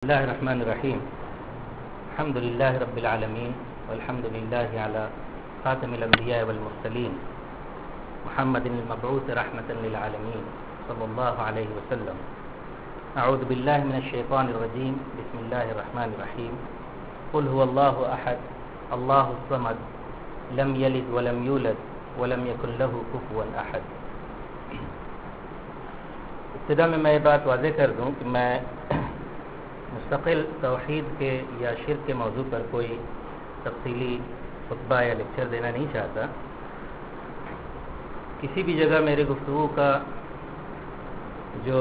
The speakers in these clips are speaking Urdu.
بسم الله الرحمن الرحيم. الحمد لله رب العالمين والحمد لله على خاتم الأنبياء والمرسلين محمد المبعوث رحمة للعالمين صلى الله عليه وسلم. أعوذ بالله من الشيطان الرجيم. بسم الله الرحمن الرحيم. قل هو الله أحد الله الصمد لم يلد ولم يولد ولم يكن له كفوا أحد. ابتدا میں یہ بات واضح کر دوں کہ میں مستقل توحید کے یا شرک کے موضوع پر کوئی تفصیلی خطبہ یا لیکچر دینا نہیں چاہتا. کسی بھی جگہ میرے گفتگو کا جو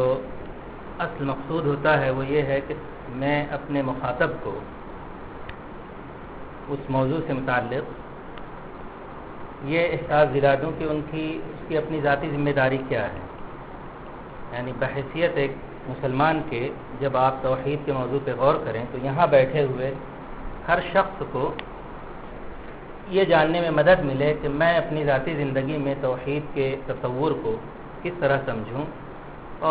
اصل مقصود ہوتا ہے وہ یہ ہے کہ میں اپنے مخاطب کو اس موضوع سے متعلق یہ احساس دلا دوں کہ اس کی اپنی ذاتی ذمہ داری کیا ہے. یعنی بحیثیت ایک مسلمان کے جب آپ توحید کے موضوع پہ غور کریں تو یہاں بیٹھے ہوئے ہر شخص کو یہ جاننے میں مدد ملے کہ میں اپنی ذاتی زندگی میں توحید کے تصور کو کس طرح سمجھوں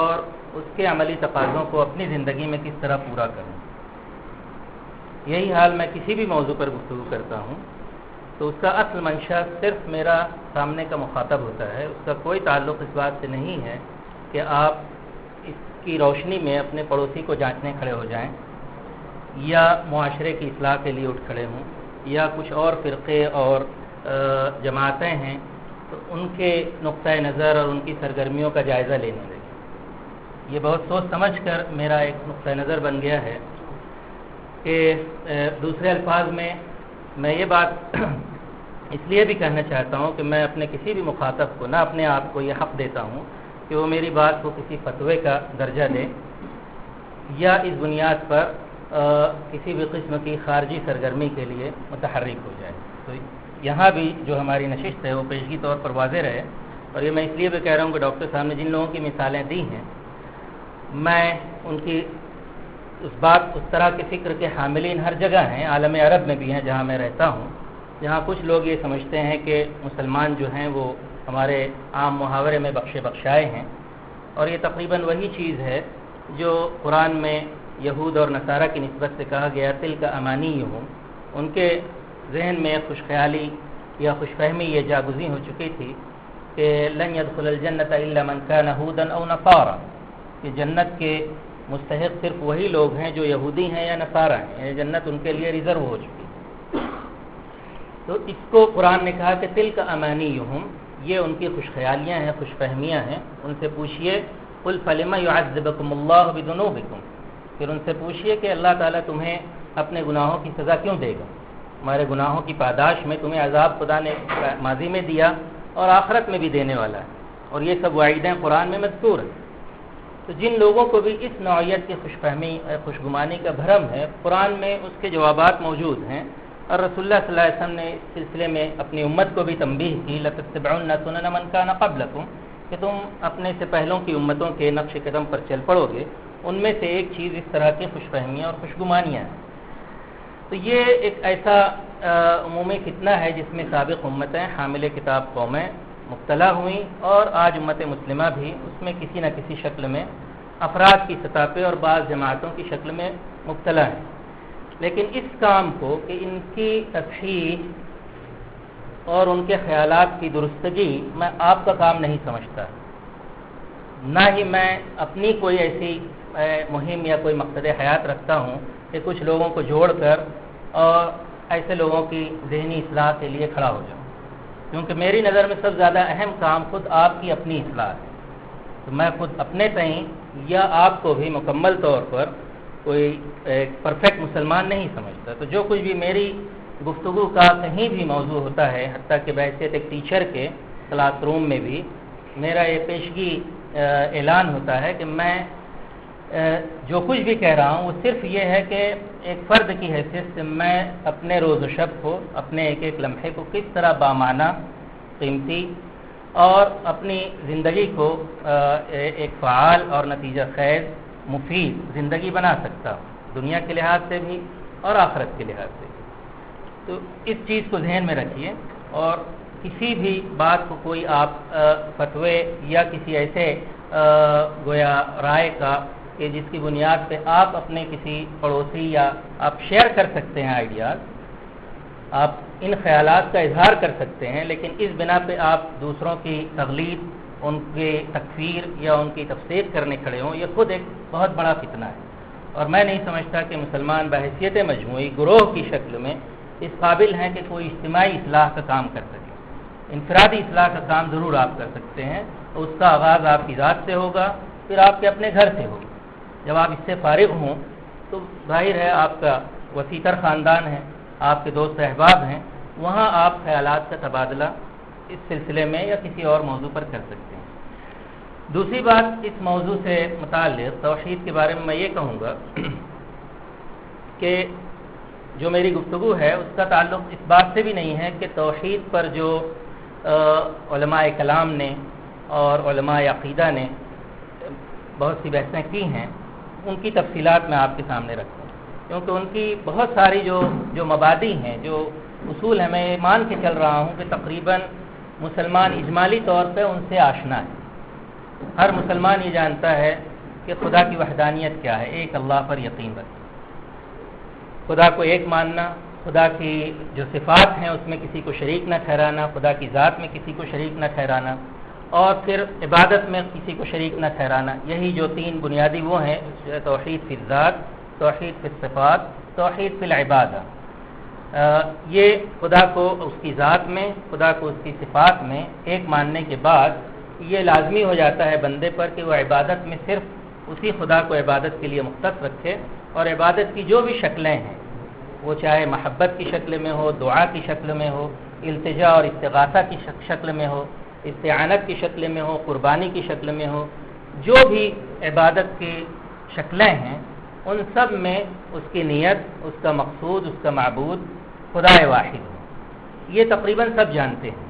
اور اس کے عملی تقاضوں کو اپنی زندگی میں کس طرح پورا کروں. یہی حال میں کسی بھی موضوع پر گفتگو کرتا ہوں تو اس کا اصل منشا صرف میرا سامنے کا مخاطب ہوتا ہے. اس کا کوئی تعلق اس بات سے نہیں ہے کہ آپ اس کی روشنی میں اپنے پڑوسی کو جانچنے کھڑے ہو جائیں یا معاشرے کی اصلاح کے لیے اٹھ کھڑے ہوں یا کچھ اور فرقے اور جماعتیں ہیں تو ان کے نقطۂ نظر اور ان کی سرگرمیوں کا جائزہ لینے لگے. یہ بہت سوچ سمجھ کر میرا ایک نقطۂ نظر بن گیا ہے کہ دوسرے الفاظ میں یہ بات اس لیے بھی کہنا چاہتا ہوں کہ میں اپنے کسی بھی مخاطب کو نہ اپنے آپ کو یہ حق دیتا ہوں کہ وہ میری بات کو کسی فتوے کا درجہ دے یا اس بنیاد پر کسی بھی قسم کی خارجی سرگرمی کے لیے متحرک ہو جائے. تو یہاں بھی جو ہماری نشست ہے وہ پیشگی طور پر واضح رہے. اور یہ میں اس لیے بھی کہہ رہا ہوں کہ ڈاکٹر صاحب نے جن لوگوں کی مثالیں دی ہیں میں ان کی اس طرح کے فکر کے حاملین ہر جگہ ہیں. عالم عرب میں بھی ہیں جہاں میں رہتا ہوں, جہاں کچھ لوگ یہ سمجھتے ہیں کہ مسلمان جو ہیں وہ ہمارے عام محاورے میں بخشے بخشائے ہیں, اور یہ تقریباً وہی چیز ہے جو قرآن میں یہود اور نصارہ کی نسبت سے کہا گیا تل کا امانی ہوں. ان کے ذہن میں خوش خیالی یا خوش فہمی یہ جاگزی ہو چکی تھی کہ لن يدخل الجنت الا من كان هودا او نصارى, کہ جنت کے مستحق صرف وہی لوگ ہیں جو یہودی ہیں یا نصارہ ہیں, یعنی جنت ان کے لیے ریزرو ہو چکی. تو اس کو قرآن نے کہا کہ تل کا امانی ہوں, یہ ان کی خوش خیالیاں ہیں, خوش فہمیاں ہیں. ان سے پوچھئے قل فلم يعذبكم الله بذنوبكم, پھر ان سے پوچھئے کہ اللہ تعالیٰ تمہیں اپنے گناہوں کی سزا کیوں دے گا. ہمارے گناہوں کی پاداش میں تمہیں عذاب خدا نے ماضی میں دیا اور آخرت میں بھی دینے والا ہے, اور یہ سب وعیدیں قرآن میں مذکور ہیں. تو جن لوگوں کو بھی اس نوعیت کی خوش فہمی خوش گمانی کا بھرم ہے, قرآن میں اس کے جوابات موجود ہیں, اور رسول اللہ صلی اللہ علیہ وسلم نے اس سلسلے میں اپنی امت کو بھی تنبیہ کی لَتَتَّبِعُنَّ سُنَنَ مَنْ كَانَ قَبْلَكُمْ, کہ تم اپنے سے پہلوں کی امتوں کے نقش قدم پر چل پڑو گے. ان میں سے ایک چیز اس طرح کی خوش فہمیاں اور خوش گمانیاں ہیں. تو یہ ایک ایسا عمومی فتنہ ہے جس میں سابق امتیں حامل کتاب قومیں مبتلا ہوئیں, اور آج امت مسلمہ بھی اس میں کسی نہ کسی شکل میں افراد کی سطح پہ اور بعض جماعتوں کی شکل میں مبتلا ہیں. لیکن اس کام کو کہ ان کی تصحیح اور ان کے خیالات کی درستگی میں آپ کا کام نہیں سمجھتا, نہ ہی میں اپنی کوئی ایسی مہم یا کوئی مقصد حیات رکھتا ہوں کہ کچھ لوگوں کو جوڑ کر اور ایسے لوگوں کی ذہنی اصلاح کے لیے کھڑا ہو جاؤں, کیونکہ میری نظر میں سب سے زیادہ اہم کام خود آپ کی اپنی اصلاح ہے. تو میں خود اپنے تئیں یا آپ کو بھی مکمل طور پر کوئی پرفیکٹ مسلمان نہیں سمجھتا. تو جو کچھ بھی میری گفتگو کا کہیں بھی موضوع ہوتا ہے, حتیٰ کہ بحیثیت ایک ٹیچر کے کلاس روم میں بھی میرا یہ پیشگی اعلان ہوتا ہے کہ میں جو کچھ بھی کہہ رہا ہوں وہ صرف یہ ہے کہ ایک فرد کی حیثیت سے میں اپنے روز و شب کو, اپنے ایک ایک لمحے کو کس طرح بامعنی, قیمتی اور اپنی زندگی کو ایک فعال اور نتیجہ خیز مفید زندگی بنا سکتا ہوں, دنیا کے لحاظ سے بھی اور آخرت کے لحاظ سے بھی. تو اس چیز کو ذہن میں رکھیے, اور کسی بھی بات کو کوئی آپ فتوے یا کسی ایسے گویا رائے کا کہ جس کی بنیاد پہ آپ اپنے کسی پڑوسی یا آپ شیئر کر سکتے ہیں آئیڈیاز، آپ ان خیالات کا اظہار کر سکتے ہیں، لیکن اس بنا پہ آپ دوسروں کی تغلید، ان کے تکفیر یا ان کی تفسیر کرنے کھڑے ہوں، یہ خود ایک بہت بڑا فتنہ ہے۔ اور میں نہیں سمجھتا کہ مسلمان بحیثیت مجموعی گروہ کی شکل میں اس قابل ہیں کہ کوئی اجتماعی اصلاح کا کام کر سکے۔ انفرادی اصلاح کا کام ضرور آپ کر سکتے ہیں، تو اس کا آغاز آپ کی ذات سے ہوگا، پھر آپ کے اپنے گھر سے ہوگا۔ جب آپ اس سے فارغ ہوں تو ظاہر ہے آپ کا وسیع تر خاندان ہے، آپ کے دوست احباب ہیں، وہاں آپ خیالات کا تبادلہ اس سلسلے میں یا کسی اور موضوع پر کر سکتے ہیں۔ دوسری بات، اس موضوع سے متعلق توحید کے بارے میں میں یہ کہوں گا کہ جو میری گفتگو ہے اس کا تعلق اس بات سے بھی نہیں ہے کہ توحید پر جو علماء کلام نے اور علماء عقیدہ نے بہت سی بحثیں کی ہیں، ان کی تفصیلات میں آپ کے سامنے رکھوں، کیونکہ ان کی بہت ساری جو مبادی ہیں، جو اصول ہیں، میں مان کے چل رہا ہوں کہ تقریباً مسلمان اجمالی طور پہ ان سے آشنا ہے۔ ہر مسلمان یہ جانتا ہے کہ خدا کی وحدانیت کیا ہے، ایک اللہ پر یقین رکھنا، خدا کو ایک ماننا، خدا کی جو صفات ہیں اس میں کسی کو شریک نہ ٹھہرانا، خدا کی ذات میں کسی کو شریک نہ ٹھہرانا، اور پھر عبادت میں کسی کو شریک نہ ٹھہرانا۔ یہی جو تین بنیادی وہ ہیں، توحید فی الذات، توحید فی الصفات، توحید فی العبادہ۔ یہ خدا کو اس کی ذات میں، خدا کو اس کی صفات میں ایک ماننے کے بعد یہ لازمی ہو جاتا ہے بندے پر کہ وہ عبادت میں صرف اسی خدا کو عبادت کے لیے مختص رکھے، اور عبادت کی جو بھی شکلیں ہیں، وہ چاہے محبت کی شکل میں ہو، دعا کی شکل میں ہو، التجا اور استغاثہ کی شکل میں ہو، استعانت کی شکل میں ہو، قربانی کی شکل میں ہو، جو بھی عبادت کی شکلیں ہیں ان سب میں اس کی نیت، اس کا مقصود، اس کا معبود خدا واحد ہو۔ یہ تقریباً سب جانتے ہیں۔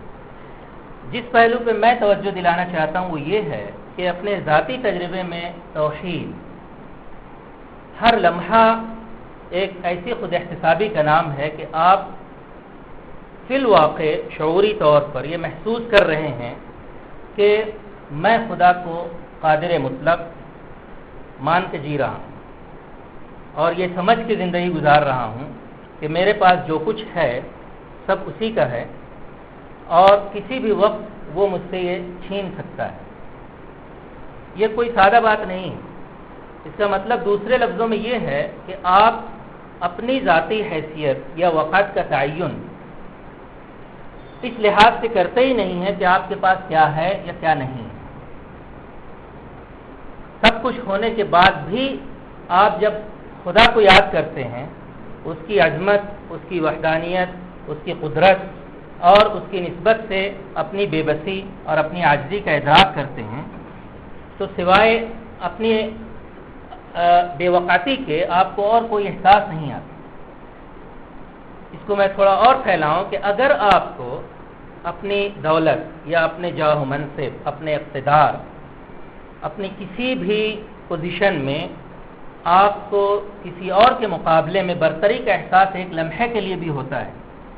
جس پہلو پہ میں توجہ دلانا چاہتا ہوں وہ یہ ہے کہ اپنے ذاتی تجربے میں توحید ہر لمحہ ایک ایسی خود احتسابی کا نام ہے کہ آپ فی الواقع شعوری طور پر یہ محسوس کر رہے ہیں کہ میں خدا کو قادر مطلق مان کے جی رہا ہوں، اور یہ سمجھ کے زندگی گزار رہا ہوں کہ میرے پاس جو کچھ ہے سب اسی کا ہے، اور کسی بھی وقت وہ مجھ سے یہ چھین سکتا ہے۔ یہ کوئی سادہ بات نہیں ہے۔ اس کا مطلب دوسرے لفظوں میں یہ ہے کہ آپ اپنی ذاتی حیثیت یا وقت کا تعین اس لحاظ سے کرتے ہی نہیں ہے کہ آپ کے پاس کیا ہے یا کیا نہیں ہے۔ سب کچھ ہونے کے بعد بھی آپ جب خدا کو یاد کرتے ہیں، اس کی عظمت، اس کی وحدانیت، اس کی قدرت اور اس کی نسبت سے اپنی بے بسی اور اپنی عاجزی کا ادراک کرتے ہیں، تو سوائے اپنی بے وقاتی کے آپ کو اور کوئی احساس نہیں آتا۔ اس کو میں تھوڑا اور پھیلاؤں کہ اگر آپ کو اپنی دولت یا اپنے جاہ و منصب، اپنے اقتدار، اپنی کسی بھی پوزیشن میں آپ کو کسی اور کے مقابلے میں برتری کا احساس ایک لمحے کے لیے بھی ہوتا ہے،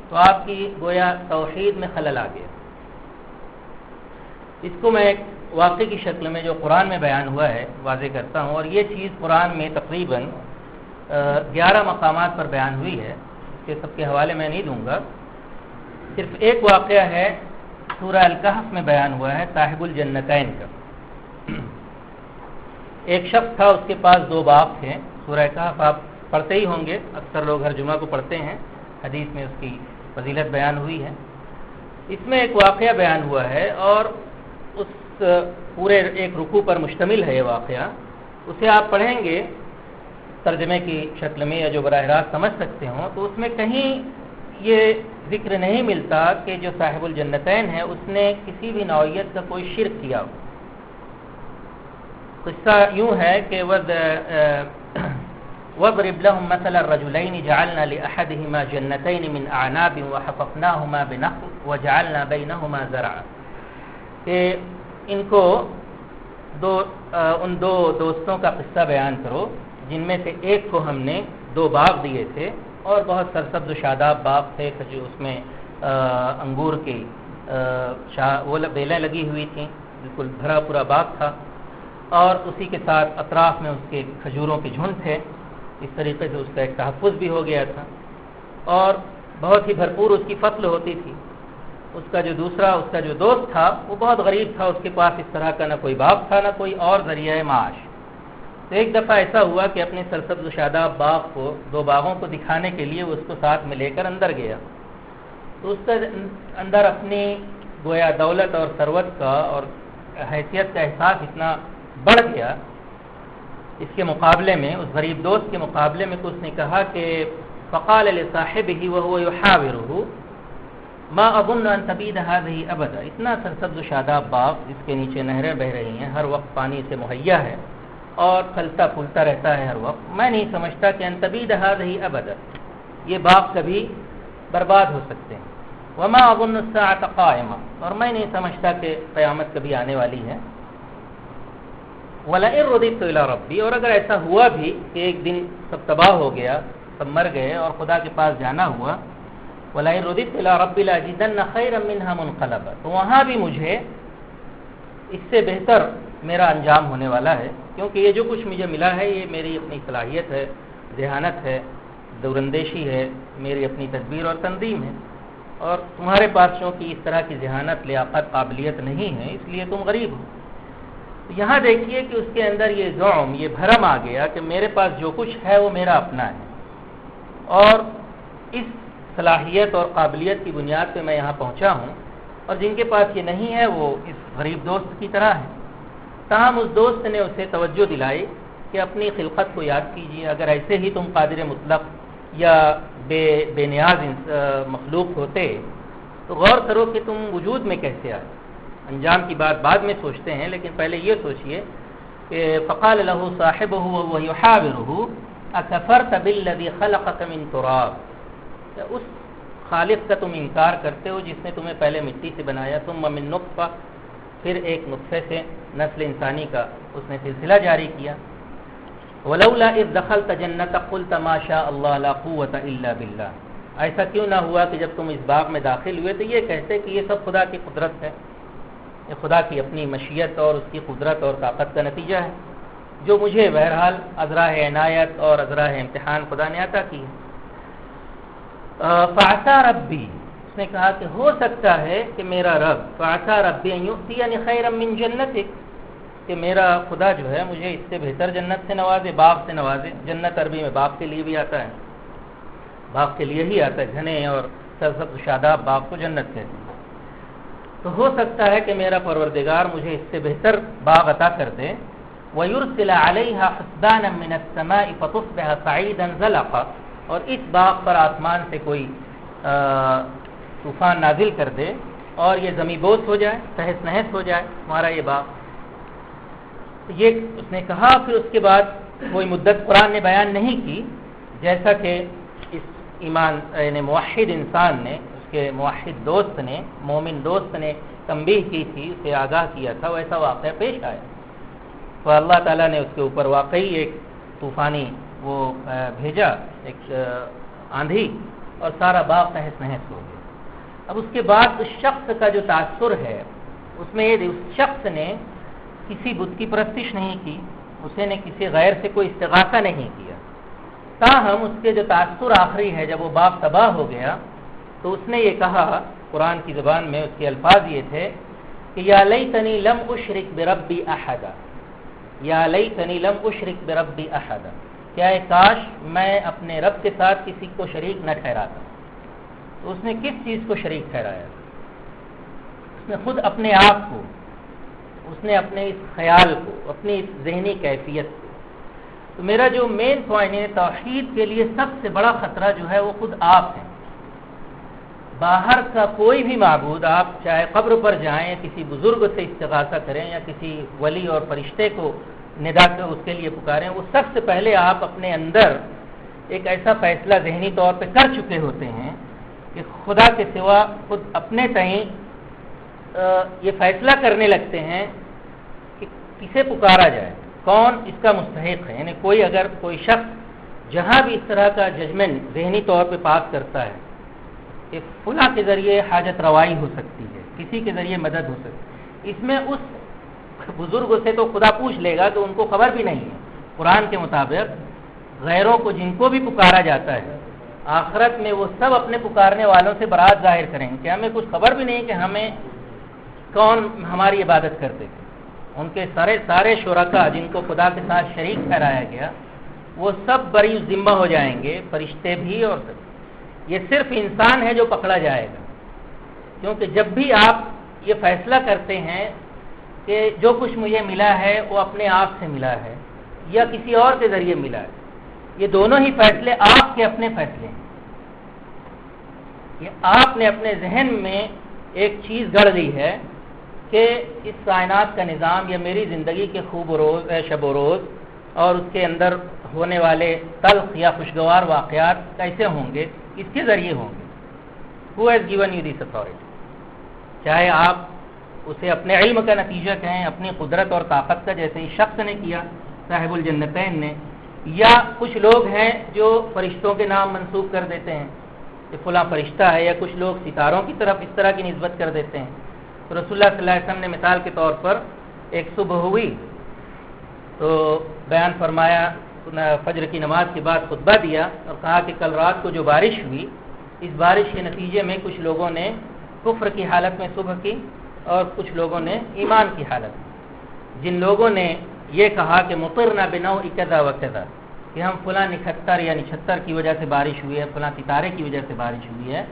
تو آپ کی گویا توحید میں خلل آ گیا۔ اس کو میں ایک واقعے کی شکل میں جو قرآن میں بیان ہوا ہے واضح کرتا ہوں، اور یہ چیز قرآن میں تقریباً 11 مقامات پر بیان ہوئی ہے، اس کے سب کے حوالے میں نہیں دوں گا۔ صرف ایک واقعہ ہے سورہ الکہف میں بیان ہوا ہے صاحب الجنتین کا۔ ایک شخص تھا، اس کے پاس 2 باغ تھے۔ سورہ کہف آپ پڑھتے ہی ہوں گے، اکثر لوگ ہر جمعہ کو پڑھتے ہیں، حدیث میں اس کی فضیلت بیان ہوئی ہے۔ اس میں ایک واقعہ بیان ہوا ہے، اور اس پورے ایک رکوع پر مشتمل ہے یہ واقعہ۔ اسے آپ پڑھیں گے ترجمے کی شکل میں یا جو براہ راست سمجھ سکتے ہوں، تو اس میں کہیں یہ ذکر نہیں ملتا کہ جو صاحب الجنتین ہے اس نے کسی بھی نوعیت کا کوئی شرک کیا ہو۔ قصہ یوں ہے کہ وَاضْرِبْ لَهُمْ مَثَلَ الرَّجُلَيْنِ جَعَلْنَا لِأَحَدِهِمَا جَنَّتَيْنِ مِنْ أَعْنَابٍ وَحَفَفْنَاهُمَا بِنَخْلٍ وَجَعَلْنَا بَيْنَهُمَا زَرْعًا۔ کہ ان کو ان دو دوستوں کا قصہ بیان کرو جن میں سے ایک کو ہم نے 2 باغ دیے تھے، اور بہت سرسبز و شاداب باغ تھے، جو اس میں انگور کی وہ بیلیں لگی ہوئی تھیں، بالکل بھرا پورا باغ تھا۔ اور اسی کے ساتھ اطراف میں اس کے کھجوروں کے جھنڈ تھے. اس طریقے سے اس کا ایک تحفظ بھی ہو گیا تھا اور بہت ہی بھرپور اس کی فصل ہوتی تھی. اس کا جو دوست تھا وہ بہت غریب تھا، اس کے پاس اس طرح کا نہ کوئی باغ تھا نہ کوئی اور ذریعہ معاش. تو ایک دفعہ ایسا ہوا کہ اپنے سرسبز و شاداب باغ کو، 2 باغوں کو دکھانے کے لیے وہ اس کو ساتھ میں لے کر اندر گیا. تو اس کے اندر اپنی گویا دولت اور ثروت کا اور حیثیت کا احساس اتنا بڑھ گیا اس کے مقابلے میں، اس غریب دوست کے مقابلے میں، کہ اس نے کہا کہ فقال لصاحبه وهو يحاوره ما اظن ان تبيد هذه ابدا. اتنا سرسبز و شاداب باغ جس کے نیچے نہریں بہ رہی ہیں، ہر وقت پانی سے مہیا ہے اور پھلتا پھولتا رہتا ہے ہر وقت، میں نہیں سمجھتا کہ ان تبيد هذه ابدا، یہ باغ کبھی برباد ہو سکتے ہیں. وما اظن الساعه قائمه، اور میں نہیں سمجھتا کہ قیامت کبھی آنے والی ہے. ولئن رددت الى ربي، اور اگر ایسا ہوا بھی کہ ایک دن سب تباہ ہو گیا، سب مر گئے اور خدا کے پاس جانا ہوا، وَلَئِن رُدِدتُ إِلَىٰ رَبِّي لَأَجِدَنَّ خَيْرًا مِّنْهَا مُنقَلَبًا، تو وہاں بھی مجھے اس سے بہتر میرا انجام ہونے والا ہے، کیونکہ یہ جو کچھ مجھے ملا ہے یہ میری اپنی صلاحیت ہے، ذہانت ہے، دوراندیشی ہے، میری اپنی تدبیر اور تنظیم ہے. اور تمہارے پاس چونکہ اس طرح کی ذہانت، لیاقت، قابلیت نہیں ہے، اس لیے تم غریب ہو. یہاں دیکھیے کہ اس کے اندر یہ زعم، یہ بھرم آ گیا کہ میرے پاس جو کچھ ہے وہ میرا اپنا ہے، اور اس صلاحیت اور قابلیت کی بنیاد پہ میں یہاں پہنچا ہوں، اور جن کے پاس یہ نہیں ہے وہ اس غریب دوست کی طرح ہے. تاہم اس دوست نے اسے توجہ دلائی کہ اپنی خلقت کو یاد کیجیے، اگر ایسے ہی تم قادر مطلق یا بے نیاز مخلوق ہوتے تو غور کرو کہ تم وجود میں کیسے آئے. انجام کی بات بعد میں سوچتے ہیں، لیکن پہلے یہ سوچئے کہ فقال له صاحبه وهو يحاوره اكفرت بالذي خلقك من تراب، اس خالق کا تم انکار کرتے ہو جس نے تمہیں پہلے مٹی سے بنایا، ثم من نطفہ، پھر ایک نطفے سے نسل انسانی کا اس نے سلسلہ جاری کیا. ولولا اذ دخلت جنتك قلت ما شاء الله لا قوة الا بالله، ایسا کیوں نہ ہوا کہ جب تم اس باغ میں داخل ہوئے تو یہ کہتے کہ یہ سب خدا کی قدرت ہے، یہ خدا کی اپنی مشیت اور اس کی قدرت اور طاقت کا نتیجہ ہے، جو مجھے بہرحال ازراہ عنایت اور ازراہ امتحان خدا نے عطا کی ہے. فعسى ربی، اس نے کہا کہ ہو سکتا ہے کہ میرا رب، فعسى ربی ان یؤتینی خیرا من جنتک، کہ میرا خدا جو ہے مجھے اس سے بہتر جنت سے نوازے، باغ سے نوازے. جنت عربی میں باغ کے لیے بھی آتا ہے، باغ کے لیے ہی آتا ہے، گھنے اور سرسبز شاداب باغ کو جنت کہتے ہیں. تو ہو سکتا ہے کہ میرا پروردگار مجھے اس سے بہتر باغ عطا کر دے. وَيُرْسِلَ عَلَيْهَا حُسْبَانًا مِّنَ السَّمَاءِ فَتُصْبِحَ صَعِيدًا زَلَقًا، اور اس باغ پر آسمان سے کوئی طوفان نازل کر دے اور یہ زمین بوس ہو جائے، تہس نہس ہو جائے ہمارا یہ باغ. یہ اس نے کہا. پھر اس کے بعد کوئی مدت قرآن نے بیان نہیں کی، جیسا کہ اس ایمان یعنی موحد انسان نے، اس کے موحد دوست نے، مومن دوست نے تنبیہ کی تھی، اسے آگاہ کیا تھا، ویسا واقعہ پیش آیا. تو اللہ تعالیٰ نے اس کے اوپر واقعی ایک طوفانی وہ بھیجا، ایک آندھی، اور سارا باغ تہس نہس ہو گیا. اب اس کے بعد اس شخص کا جو تاثر ہے اس میں یہ اس شخص نے کسی بت کی پرستش نہیں کی، اسے نے کسی غیر سے کوئی استغاثہ نہیں کیا. تاہم اس کے جو تاثر آخری ہے، جب وہ باغ تباہ ہو گیا تو اس نے یہ کہا، قرآن کی زبان میں اس کے الفاظ یہ تھے کہ یا لیتنی لم اشرک بربی احدا، یا لیتنی لم اشرک بربی احدا، کیا کاش میں اپنے رب کے ساتھ کسی کو شریک نہ ٹھہراتا. تو اس نے کس چیز کو شریک ٹھہرایا؟ اس نے خود اپنے آپ کو، اس نے اپنے اس خیال کو، اپنی اس ذہنی کیفیت کو. تو میرا جو مین پوائنٹ ہے، توحید کے لیے سب سے بڑا خطرہ جو ہے وہ خود آپ ہیں. باہر کا کوئی بھی معبود، آپ چاہے قبر پر جائیں، کسی بزرگ سے استغاثہ کریں یا کسی ولی اور فرشتے کو ندا کر اس کے لیے پکاریں، وہ سب سے پہلے آپ اپنے اندر ایک ایسا فیصلہ ذہنی طور پہ کر چکے ہوتے ہیں کہ خدا کے سوا خود اپنے تئیں یہ فیصلہ کرنے لگتے ہیں کہ کسے پکارا جائے، کون اس کا مستحق ہے. یعنی اگر کوئی شخص جہاں بھی اس طرح کا ججمنٹ ذہنی طور پہ پاس کرتا ہے کہ فلاں کے ذریعے حاجت روائی ہو سکتی ہے، کسی کے ذریعے مدد ہو سکتی ہے، اس میں اس بزرگ سے تو خدا پوچھ لے گا تو ان کو خبر بھی نہیں ہے۔ قرآن کے مطابق غیروں کو جن کو بھی پکارا جاتا ہے آخرت میں وہ سب اپنے پکارنے والوں سے برات ظاہر کریں کہ ہمیں کچھ خبر بھی نہیں کہ ہمیں کون ہماری عبادت کرتے تھے۔ ان کے سارے شرکا جن کو خدا کے ساتھ شریک ٹھہرایا گیا وہ سب بری ذمہ ہو جائیں گے، فرشتے بھی اور سب۔ یہ صرف انسان ہے جو پکڑا جائے گا، کیونکہ جب بھی آپ یہ فیصلہ کرتے ہیں کہ جو کچھ مجھے ملا ہے وہ اپنے آپ سے ملا ہے یا کسی اور کے ذریعے ملا ہے، یہ دونوں ہی فیصلے آپ کے اپنے فیصلے ہیں۔ یہ آپ نے اپنے ذہن میں ایک چیز گڑھ لی ہے کہ اس کائنات کا نظام یا میری زندگی کے خوب و روز شب و روز اور اس کے اندر ہونے والے تلخ یا خوشگوار واقعات کیسے ہوں گے، اس کے ذریعے ہوں گے۔ Who has given you this authority؟ چاہے آپ اسے اپنے علم کا نتیجہ کہیں، اپنی قدرت اور طاقت کا، جیسے اس شخص نے کیا صاحب الجنتین نے، یا کچھ لوگ ہیں جو فرشتوں کے نام منسوب کر دیتے ہیں کہ فلاں فرشتہ ہے، یا کچھ لوگ ستاروں کی طرف اس طرح کی نسبت کر دیتے ہیں۔ تو رسول اللہ صلی اللہ علیہ وسلم نے مثال کے طور پر ایک صبح ہوئی تو بیان فرمایا، فجر کی نماز کے بعد خطبہ دیا اور کہا کہ کل رات کو جو بارش ہوئی، اس بارش کے نتیجے میں کچھ لوگوں نے کفر کی حالت میں صبح کی اور کچھ لوگوں نے ایمان کی حالت میں۔ جن لوگوں نے یہ کہا کہ مطرنا بنوء کذا و کذا، کہ ہم فلاں نکھتر یا نچھتر کی وجہ سے بارش ہوئی ہے، فلاں ستارے کی وجہ سے بارش ہوئی ہے،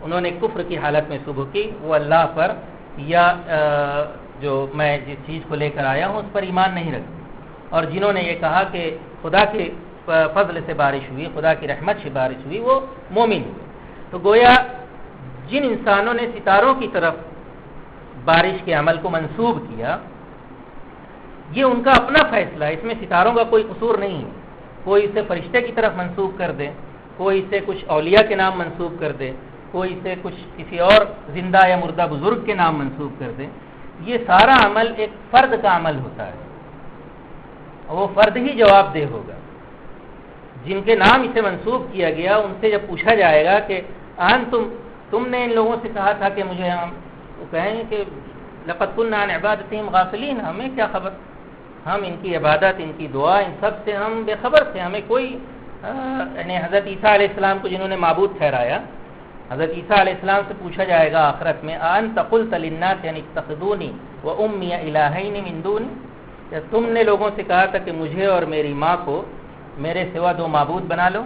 انہوں نے کفر کی حالت میں صبح کی، وہ اللہ پر یا جو میں جس چیز کو لے کر آیا ہوں اس پر ایمان نہیں رکھتے۔ اور جنہوں نے یہ کہا کہ خدا کے فضل سے بارش ہوئی، خدا کی رحمت سے بارش ہوئی، وہ مومن ہوئے۔ تو گویا جن انسانوں نے ستاروں کی طرف بارش کے عمل کو منسوب کیا، یہ ان کا اپنا فیصلہ ہے، اس میں ستاروں کا کوئی قصور نہیں ہے۔ کوئی اسے فرشتے کی طرف منسوب کر دے، کوئی اسے کچھ اولیاء کے نام منسوب کر دے، کوئی اسے کچھ کسی اور زندہ یا مردہ بزرگ کے نام منسوب کر دے۔ یہ سارا عمل ایک فرد کا عمل ہوتا ہے، وہ فرد ہی جواب دہ ہوگا۔ جن کے نام اسے منسوب کیا گیا ان سے جب پوچھا جائے گا کہ تم نے ان لوگوں سے کہا تھا کہ مجھے، وہ کہیں کہ لقد كنا عن عبادتهم غافلین، ہمیں کیا خبر، ہم ان کی عبادت، ان کی دعا، ان سب سے ہم بے خبر تھے، ہمیں کوئی یعنی حضرت عیسیٰ علیہ السلام کو جنہوں نے معبود ٹھہرایا، حضرت عیسیٰ علیہ السلام سے پوچھا جائے گا آخرت میں انت قلت للناس ان اتخذونی وامی الہین من دونی، کہ تم نے لوگوں سے کہا تھا کہ مجھے اور میری ماں کو میرے سوا دو معبود بنا لو،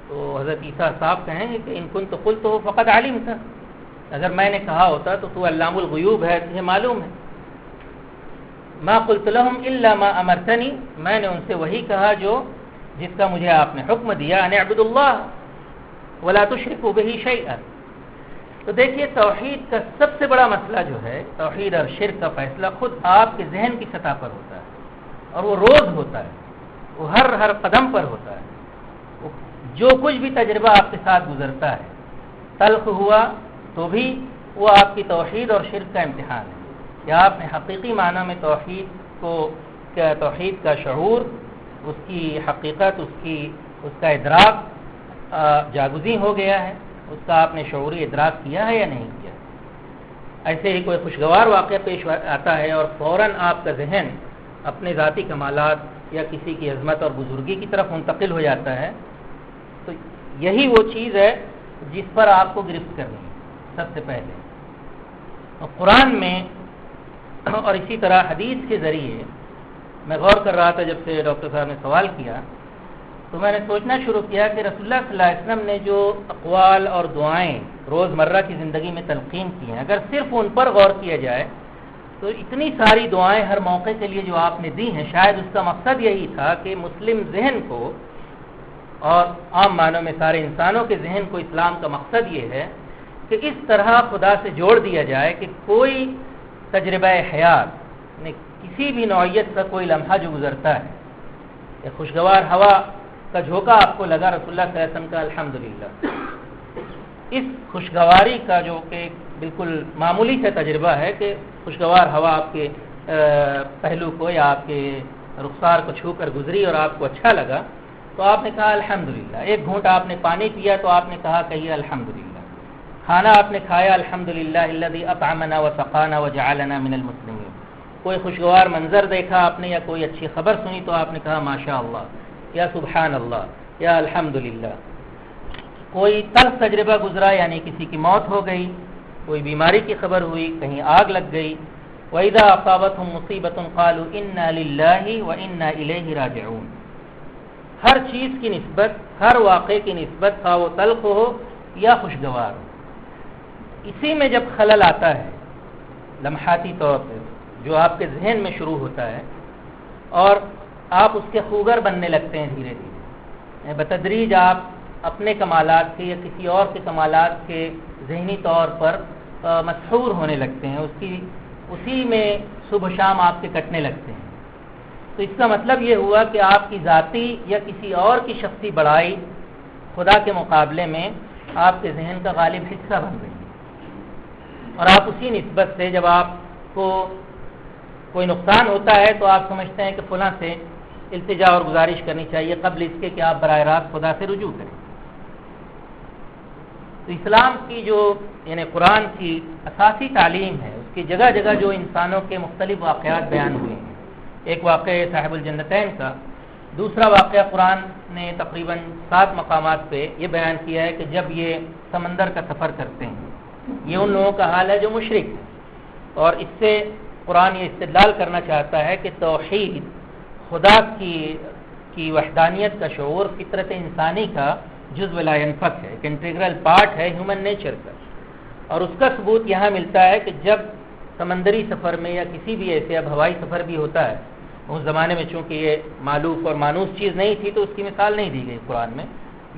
تو حضرت عیسیٰ صاحب کہیں گے کہ ان کنت قلتہ فقد علمت، اگر میں نے کہا ہوتا تو علام الغیوب ہے، تجھے معلوم ہے۔ ما قلت لهم الا ما امرتنی، میں نے ان سے وہی کہا جس کا مجھے آپ نے حکم دیا، ان اعبدوا اللہ ولا تشرکوا به شیئا۔ تو دیکھیے توحید کا سب سے بڑا مسئلہ جو ہے، توحید اور شرک کا فیصلہ خود آپ کے ذہن کی سطح پر ہوتا ہے، اور وہ روز ہوتا ہے، وہ ہر قدم پر ہوتا ہے۔ جو کچھ بھی تجربہ آپ کے ساتھ گزرتا ہے، تلخ ہوا تو بھی وہ آپ کی توحید اور شرک کا امتحان ہے کہ آپ نے حقیقی معنی میں توحید کا شعور، اس کی حقیقت، اس کا ادراک جاگزیں ہو گیا ہے، اس کا آپ نے شعوری ادراک کیا ہے یا نہیں کیا۔ ایسے ہی کوئی خوشگوار واقعہ پیش آتا ہے اور فوراً آپ کا ذہن اپنے ذاتی کمالات یا کسی کی عظمت اور بزرگی کی طرف منتقل ہو جاتا ہے، تو یہی وہ چیز ہے جس پر آپ کو گرفت کرنی ہے سب سے پہلے۔ اور قرآن میں اور اسی طرح حدیث کے ذریعے میں غور کر رہا تھا، جب سے ڈاکٹر صاحب نے سوال کیا تو میں نے سوچنا شروع کیا کہ رسول اللہ صلی اللہ علیہ وسلم نے جو اقوال اور دعائیں روزمرہ کی زندگی میں تلقین کی ہیں، اگر صرف ان پر غور کیا جائے تو اتنی ساری دعائیں ہر موقع کے لیے جو آپ نے دی ہیں، شاید اس کا مقصد یہی تھا کہ مسلم ذہن کو اور عام معنوں میں سارے انسانوں کے ذہن کو اسلام کا مقصد یہ ہے کہ اس طرح خدا سے جوڑ دیا جائے کہ کوئی تجربہ حیات، کسی بھی نوعیت کا کوئی لمحہ جو گزرتا ہے، ایک خوشگوار ہوا کا جھونکا آپ کو لگا رسول اللہ صلی اللہ علیہ وسلم کا الحمدللہ، اس خوشگواری کا جو کہ بالکل معمولی سے تجربہ ہے کہ خوشگوار ہوا آپ کے پہلو کو یا آپ کے رخسار کو چھو کر گزری اور آپ کو اچھا لگا تو آپ نے کہا الحمدللہ۔ ایک گھونٹ آپ نے پانی پیا تو آپ نے کہا کہیے الحمدللہ۔ کھانا آپ نے کھایا الحمدللہ الذی اطعمنا وسقانا وجعلنا من المسلمین، کوئی خوشگوار منظر دیکھا آپ نے یا کوئی اچھی خبر سنی تو آپ نے کہا ماشاء اللہ یا سبحان اللہ یا الحمدللہ، کوئی تلخ تجربہ گزرا یعنی کسی کی موت ہو گئی، کوئی بیماری کی خبر ہوئی، کہیں آگ لگ گئی، وَإِذَا أَصَابَتْهُمْ مُصِيبَةٌ قَالُوا إِنَّا لِلَّهِ وَإِنَّا إِلَيْهِ رَاجِعُونَ، ہر چیز کی نسبت، ہر واقعے کی نسبت، خواہ وہ تلخ ہو یا خوشگوار ہو، اسی میں جب خلل آتا ہے لمحاتی طور پر جو آپ کے ذہن میں شروع ہوتا ہے اور آپ اس کے خوگر بننے لگتے ہیں، دھیرے دھیرے بتدریج آپ اپنے کمالات کے یا کسی اور کے کمالات کے ذہنی طور پر مسحور ہونے لگتے ہیں، اسی میں صبح شام آپ کے کٹنے لگتے ہیں، تو اس کا مطلب یہ ہوا کہ آپ کی ذاتی یا کسی اور کی شخصی بڑائی خدا کے مقابلے میں آپ کے ذہن کا غالب حصہ بن گئی، اور آپ اسی نسبت سے جب آپ کو کوئی نقصان ہوتا ہے تو آپ سمجھتے ہیں کہ فلاں سے التجا اور گزارش کرنی چاہیے قبل اس کے کہ آپ براہ راست خدا سے رجوع کریں۔ تو اسلام کی جو یعنی قرآن کی اساسی تعلیم ہے، اس کی جگہ جگہ جو انسانوں کے مختلف واقعات بیان ہوئے ہیں، ایک واقعہ صاحب الجنتین کا، دوسرا واقعہ قرآن نے تقریباً 7 مقامات پہ یہ بیان کیا ہے کہ جب یہ سمندر کا سفر کرتے ہیں، یہ ان لوگوں کا حال ہے جو مشرک ہیں، اور اس سے قرآن یہ استدلال کرنا چاہتا ہے کہ توحید، خدا کی وحدانیت کا شعور فطرت انسانی کا جزو لا ينفک ہے، ایک انٹیگرل پارٹ ہے ہیومن نیچر کا، اور اس کا ثبوت یہاں ملتا ہے کہ جب سمندری سفر میں یا کسی بھی ایسے، اب ہوائی سفر بھی ہوتا ہے، اس زمانے میں چونکہ یہ معلوف اور مانوس چیز نہیں تھی تو اس کی مثال نہیں دی گئی قرآن میں،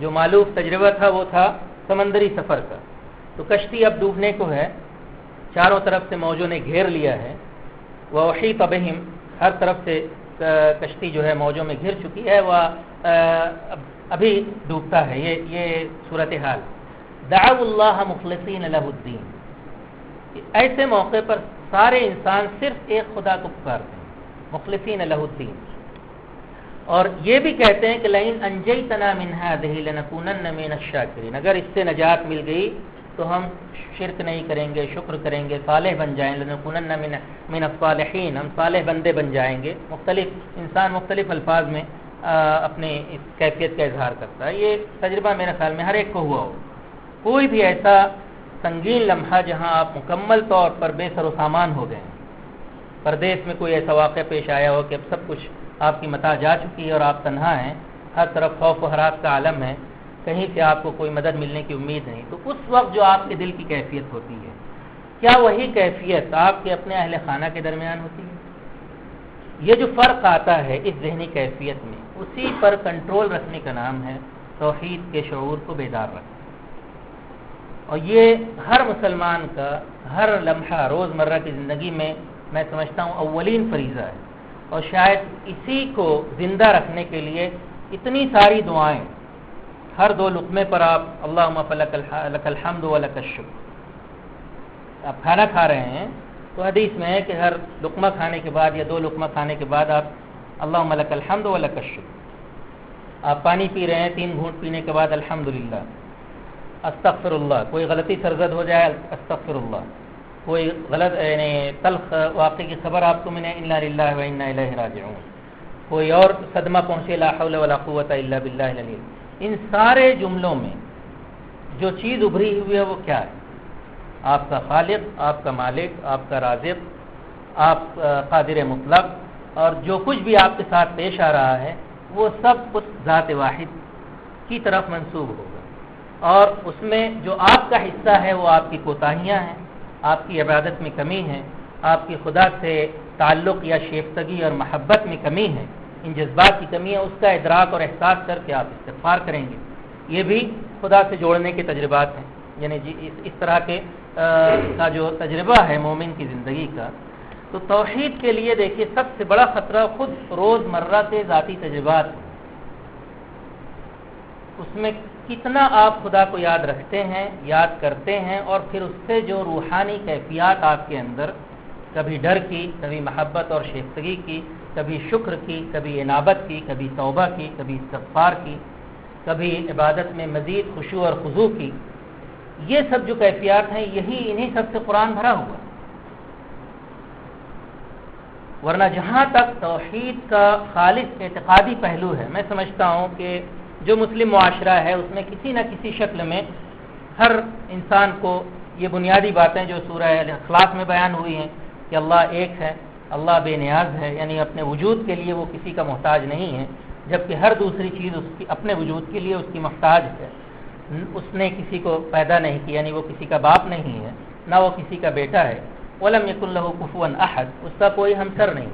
جو معلوف تجربہ تھا وہ تھا سمندری سفر کا، تو کشتی اب ڈوبنے کو ہے، چاروں طرف سے موجوں نے گھیر لیا ہے، وَأُحِيطَ بِهِمْ، ہر طرف سے کشتی جو ہے موجوں میں گھر چکی ہے، وہ ابھی ڈوبتا ہے، یہ صورتحال، دعوا اللہ مخلصین لہ الدین، ایسے موقع پر سارے انسان صرف ایک خدا کو پکارتے ہیں، مخلصین لہ الدین، اور یہ بھی کہتے ہیں کہ لئن انجیتنا من هذه لنکونن من الشاکرین، اگر اس سے نجات مل گئی تو ہم شرک نہیں کریں گے، شکر کریں گے، صالح بن جائیں گے، لنکونن من الصالحین، ہم صالح بندے بن جائیں گے۔ مختلف انسان مختلف الفاظ میں اپنے اس کیفیت کا اظہار کرتا ہے، یہ تجربہ میرے خیال میں ہر ایک کو ہوا ہو، کوئی بھی ایسا سنگین لمحہ جہاں آپ مکمل طور پر بے سر و سامان ہو گئے ہیں، پردیس میں کوئی ایسا واقعہ پیش آیا ہو کہ اب سب کچھ آپ کی متاع جا چکی ہے اور آپ تنہا ہیں، ہر طرف خوف و ہراس کا عالم ہے، کہیں سے آپ کو کوئی مدد ملنے کی امید نہیں، تو اس وقت جو آپ کے دل کی کیفیت ہوتی ہے، کیا وہی کیفیت آپ کے اپنے اہل خانہ کے درمیان ہوتی ہے؟ یہ جو فرق آتا ہے اس ذہنی کیفیت میں، اسی پر کنٹرول رکھنے کا نام ہے توحید کے شعور کو بیدار رکھنا، اور یہ ہر مسلمان کا ہر لمحہ روزمرہ کی زندگی میں سمجھتا ہوں اولین فریضہ ہے، اور شاید اسی کو زندہ رکھنے کے لیے اتنی ساری دعائیں، ہر 2 لقمے پر آپ اللہم فلک الحمد ولک الشکر، آپ کھانا کھا رہے ہیں تو حدیث میں ہے کہ ہر لقمہ کھانے کے بعد یا 2 لقمہ کھانے کے بعد آپ اللہم لک الحمد ولک الشکر، آپ پانی پی رہے ہیں 3 گھونٹ پینے کے بعد الحمدللہ، استغفر اللہ، کوئی غلطی سرزد ہو جائے استغفر اللہ، کوئی غلط یعنی تلخ واقعے کی خبر آپ کو ملے انا للہ و انا الیہ راجعون، کوئی اور صدمہ پہنچے لا حول ولا قوت الا باللہ العلی، ان سارے جملوں میں جو چیز ابھری ہوئی ہے وہ کیا ہے؟ آپ کا خالق، آپ کا مالک، آپ کا رازق، آپ قادر مطلق، اور جو کچھ بھی آپ کے ساتھ پیش آ رہا ہے وہ سب اس ذات واحد کی طرف منسوب ہوگا، اور اس میں جو آپ کا حصہ ہے وہ آپ کی کوتاہیاں ہیں، آپ کی عبادت میں کمی ہے، آپ کی خدا سے تعلق یا شیفتگی اور محبت میں کمی ہے، ان جذبات کی کمی ہے، اس کا ادراک اور احساس کر کے آپ استغفار کریں گے، یہ بھی خدا سے جوڑنے کے تجربات ہیں، یعنی اس طرح کے کا جو تجربہ ہے مومن کی زندگی کا۔ تو توحید کے لیے دیکھیے سب سے بڑا خطرہ خود روزمرہ کے ذاتی تجربات، اس میں کتنا آپ خدا کو یاد رکھتے ہیں، یاد کرتے ہیں، اور پھر اس سے جو روحانی کیفیات آپ کے اندر، کبھی ڈر کی، کبھی محبت اور شیفتگی کی، کبھی شکر کی، کبھی انابت کی، کبھی توبہ کی، کبھی استغفار کی، کبھی عبادت میں مزید خشوع اور خضوع کی، یہ سب جو کیفیات ہیں انہی سب سے قرآن بھرا ہوا. ورنہ جہاں تک توحید کا خالص اعتقادی پہلو ہے، میں سمجھتا ہوں کہ جو مسلم معاشرہ ہے اس میں کسی نہ کسی شکل میں ہر انسان کو یہ بنیادی باتیں جو سورہ اخلاص میں بیان ہوئی ہیں کہ اللہ ایک ہے، اللہ بے نیاز ہے، یعنی اپنے وجود کے لیے وہ کسی کا محتاج نہیں ہے، جبکہ ہر دوسری چیز اس کی اپنے وجود کے لیے اس کی محتاج ہے. اس نے کسی کو پیدا نہیں کیا، یعنی وہ کسی کا باپ نہیں ہے، نہ وہ کسی کا بیٹا ہے. وَلَمْ يَكُنْ لَهُ كُفُوًا أَحَدٌ، اس کا کوئی ہمسر نہیں.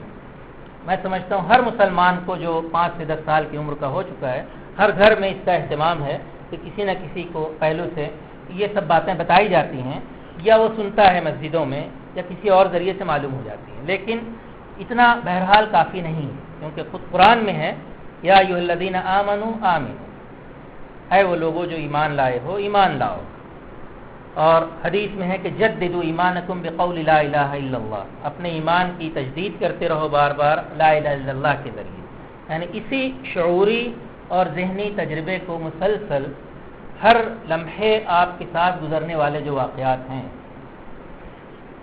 میں سمجھتا ہوں ہر مسلمان کو جو 5 سے 10 سال کی عمر کا ہو چکا ہے، ہر گھر میں اس کا اہتمام ہے کہ کسی نہ کسی کو پہلو سے یہ سب باتیں بتائی جاتی ہیں، یا وہ سنتا ہے مسجدوں میں، یا کسی اور ذریعے سے معلوم ہو جاتی ہیں. لیکن اتنا بہرحال کافی نہیں ہے، کیونکہ خود قرآن میں ہے یا ایھا الذین آمنوا آمنوا، اے وہ لوگوں جو ایمان لائے ہو ایمان لاؤ. اور حدیث میں ہے کہ جددوا ایمانکم بقول لا الہ الا اللہ، اپنے ایمان کی تجدید کرتے رہو بار بار لا الہ الا اللہ کے ذریعے. یعنی اسی شعوری اور ذہنی تجربے کو مسلسل ہر لمحے آپ کے ساتھ گزرنے والے جو واقعات ہیں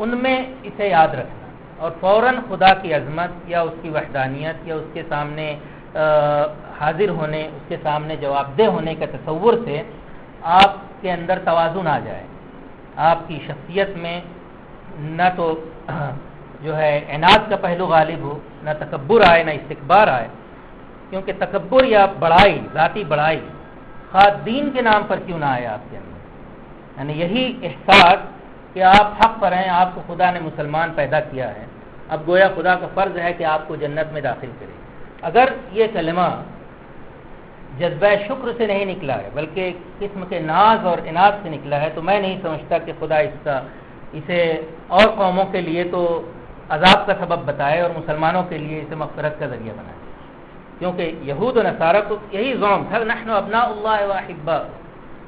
ان میں اسے یاد رکھنا، اور فوراً خدا کی عظمت یا اس کی وحدانیت یا اس کے سامنے حاضر ہونے، اس کے سامنے جواب دہ ہونے کا تصور سے آپ کے اندر توازن آ جائے. آپ کی شخصیت میں نہ تو جو ہے عناد کا پہلو غالب ہو، نہ تکبر آئے، نہ استکبار آئے. کیونکہ تکبر یا بڑائی، ذاتی بڑائی، خواہ دین کے نام پر کیوں نہ آئے آپ کے اندر، یعنی یہی احساس کہ آپ حق پر ہیں، آپ کو خدا نے مسلمان پیدا کیا ہے، اب گویا خدا کا فرض ہے کہ آپ کو جنت میں داخل کرے. اگر یہ کلمہ جذبہ شکر سے نہیں نکلا ہے بلکہ ایک قسم کے ناز اور عناد سے نکلا ہے، تو میں نہیں سمجھتا کہ خدا اسے اور قوموں کے لیے تو عذاب کا سبب بتائے اور مسلمانوں کے لیے اسے مغفرت کا ذریعہ بنائے. کیونکہ یہود و نصارہ کو یہی زعم تھا، نحن ابناء اللہ و احباء،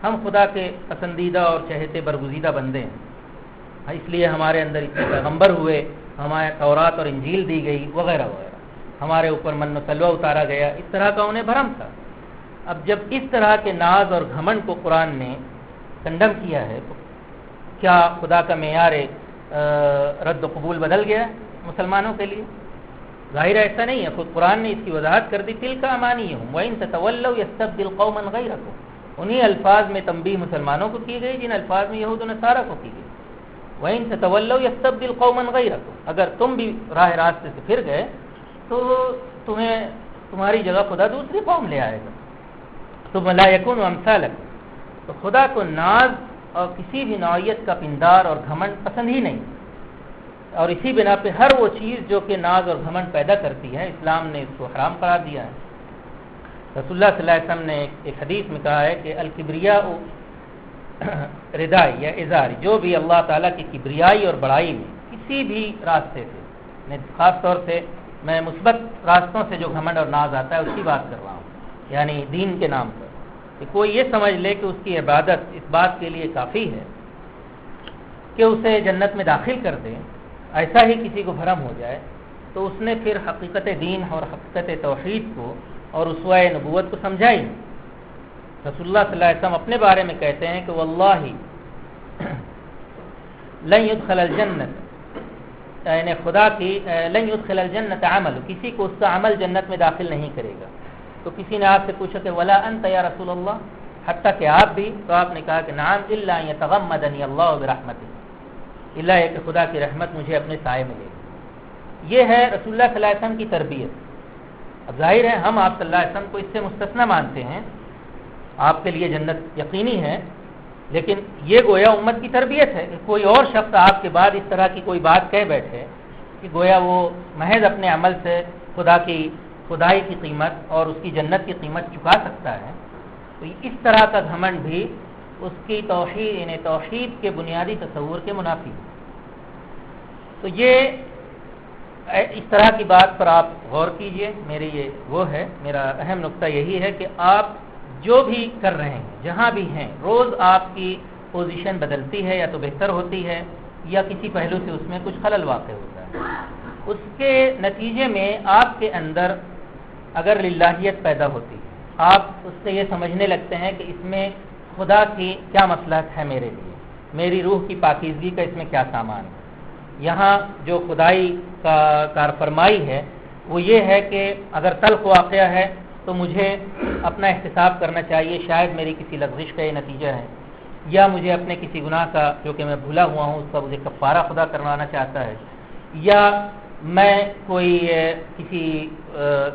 ہم خدا کے پسندیدہ اور چہتے برگزیدہ بندے ہیں، اس لیے ہمارے اندر اتنے پیغمبر ہوئے، ہمارے تورات اور انجیل دی گئی وغیرہ وغیرہ، ہمارے اوپر من و سلوہ اتارا گیا. اس طرح کا انہیں بھرم تھا. اب جب اس طرح کے ناز اور گھمنڈ کو قرآن نے کنڈم کیا ہے تو کیا خدا کا معیار رد و قبول بدل گیا مسلمانوں کے لیے؟ ظاہر ایسا نہیں ہے. خود قرآن نے اس کی وضاحت کر دی، تلک امانیہم وَإِن تَتَوَلَّوْا يَسْتَبْدِلْ قَوْمًا غَيْرَكُمْ. انہی الفاظ میں تنبیہ مسلمانوں کو کی گئی جن الفاظ میں یہود و نصارہ کو کی گئی. وَإِن تَتَوَلَّوْا يَسْتَبْدِلْ قَوْمًا غَيْرَكُمْ، اگر تم بھی راہ راستے سے پھر گئے تو تمہاری جگہ خدا دوسری قوم لے آئے گا. ثم لا يكون امثالکم. تو خدا کو ناز اور کسی بھی نوعیت کا پندار اور گھمنڈ پسند ہی نہیں، اور اسی بنا پہ ہر وہ چیز جو کہ ناز اور گھمنڈ پیدا کرتی ہے اسلام نے اس کو حرام قرار دیا ہے. رسول اللہ صلی اللہ علیہ وسلم نے ایک حدیث میں کہا ہے کہ الکبریاء ردائی یا ازاری، جو بھی اللہ تعالیٰ کی کبریائی اور بڑائی میں کسی بھی راستے سے، خاص طور سے میں مثبت راستوں سے جو گھمنڈ اور ناز آتا ہے اس کی بات کر رہا ہوں، یعنی دین کے نام پر، کہ کوئی یہ سمجھ لے کہ اس کی عبادت اس بات کے لیے کافی ہے کہ اسے جنت میں داخل کر دے، ایسا ہی کسی کو بھرم ہو جائے، تو اس نے پھر حقیقت دین اور حقیقت توحید کو اور اسوہ نبوت کو سمجھا ہی نہیں. رسول اللہ صلی اللہ علیہ وسلم اپنے بارے میں کہتے ہیں کہ واللہ لن يدخل الجنت، یعنی خدا کی لن يدخل الجنت عمل، کسی کو اس کا عمل جنت میں داخل نہیں کرے گا. تو کسی نے آپ سے پوچھا کہ ولا انت یا رسول اللہ، حتیٰ کہ آپ بھی، تو آپ نے کہا کہ نعم الا ان يتغمدنی اللہ برحمتہ، الا ہے کہ خدا کی رحمت مجھے اپنے سائے میں لے. یہ ہے رسول اللہ صلی اللہ علیہ وسلم کی تربیت. اب ظاہر ہے ہم آپ صلی اللہ علیہ وسلم کو اس سے مستثنی مانتے ہیں، آپ کے لیے جنت یقینی ہے، لیکن یہ گویا امت کی تربیت ہے کہ کوئی اور شخص آپ کے بعد اس طرح کی کوئی بات کہہ بیٹھے کہ گویا وہ محض اپنے عمل سے خدائی کی قیمت اور اس کی جنت کی قیمت چکا سکتا ہے، تو اس طرح کا گھمنڈ بھی اس کی توحید، یعنی توحید کے بنیادی تصور کے منافی ہے. تو یہ اس طرح کی بات پر آپ غور کیجئے. میرا اہم نقطہ یہی ہے کہ آپ جو بھی کر رہے ہیں، جہاں بھی ہیں، روز آپ کی پوزیشن بدلتی ہے، یا تو بہتر ہوتی ہے یا کسی پہلو سے اس میں کچھ خلل واقع ہوتا ہے. اس کے نتیجے میں آپ کے اندر اگر للہیت پیدا ہوتی ہے، آپ اس سے یہ سمجھنے لگتے ہیں کہ اس میں خدا کی کیا مصلحت ہے میرے لیے، میری روح کی پاکیزگی کا اس میں کیا سامان ہے۔ یہاں جو خدائی کا کارفرمائی ہے وہ یہ ہے کہ اگر تلخ واقعہ ہے تو مجھے اپنا احتساب کرنا چاہیے، شاید میری کسی لغزش کا یہ نتیجہ ہے، یا مجھے اپنے کسی گناہ کا جو کہ میں بھولا ہوا ہوں اس کا مجھے کفارہ خدا کروانا چاہتا ہے، یا میں کوئی کسی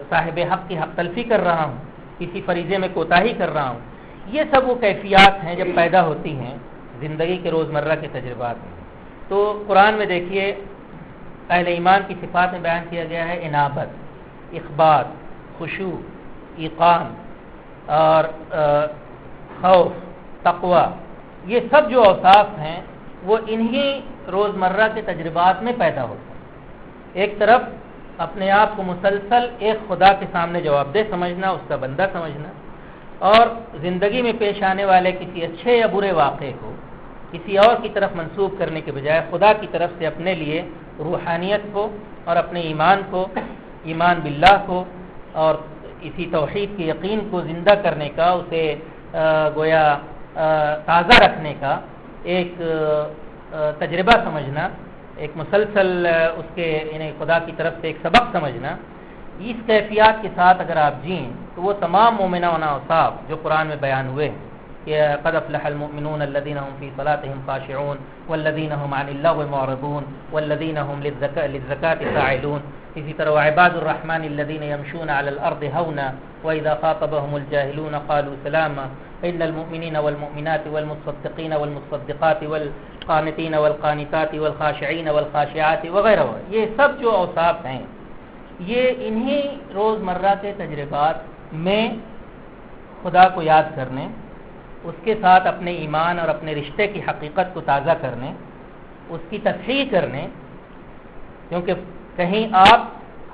صاحب حق کی حق تلفی کر رہا ہوں، کسی فریضے میں کوتاہی کر رہا ہوں۔ یہ سب وہ کیفیات ہیں جب پیدا ہوتی ہیں زندگی کے روزمرہ کے تجربات میں۔ تو قرآن میں دیکھیے اہل ایمان کی صفات میں بیان کیا گیا ہے انابت، اخبات، خشوع، ایقان اور خوف، تقوی، یہ سب جو اوصاف ہیں وہ انہی روزمرہ کے تجربات میں پیدا ہوتے ہیں۔ ایک طرف اپنے آپ کو مسلسل ایک خدا کے سامنے جواب دہ سمجھنا، اس کا بندہ سمجھنا، اور زندگی میں پیش آنے والے کسی اچھے یا برے واقعے کو کسی اور کی طرف منسوب کرنے کے بجائے خدا کی طرف سے اپنے لیے روحانیت کو اور اپنے ایمان کو، ایمان باللہ کو اور اسی توحید کے یقین کو زندہ کرنے کا، اسے گویا تازہ رکھنے کا ایک تجربہ سمجھنا، ایک مسلسل اس کے یعنی خدا کی طرف سے ایک سبق سمجھنا، اس کیفیات کے ساتھ اگر آپ جئیں تو وہ تمام مومنانہ اوصاف جو قرآن میں بیان ہوئے ہیں کہ قد افلح المؤمنون الذين هم في صلاتهم خاشعون والذين هم عن اللغو معرضون والذين هم للزكاة فاعلون، اسی طرح عباد الرحمن الذين يمشون على الارض هونا واذا خاطبهم الجاهلون قالوا سلاما ان المؤمنين والمؤمنات والمصدقين والمصدقات والقانتين والقانتات والخاشعين والخاشعات وغیرہ۔ یہ سب جو اوصاف ہیں یہ انہی روزمرہ کے تجربات میں خدا کو یاد کرنے، اس کے ساتھ اپنے ایمان اور اپنے رشتے کی حقیقت کو تازہ کرنے، اس کی تصحیح کرنے، کیونکہ کہیں آپ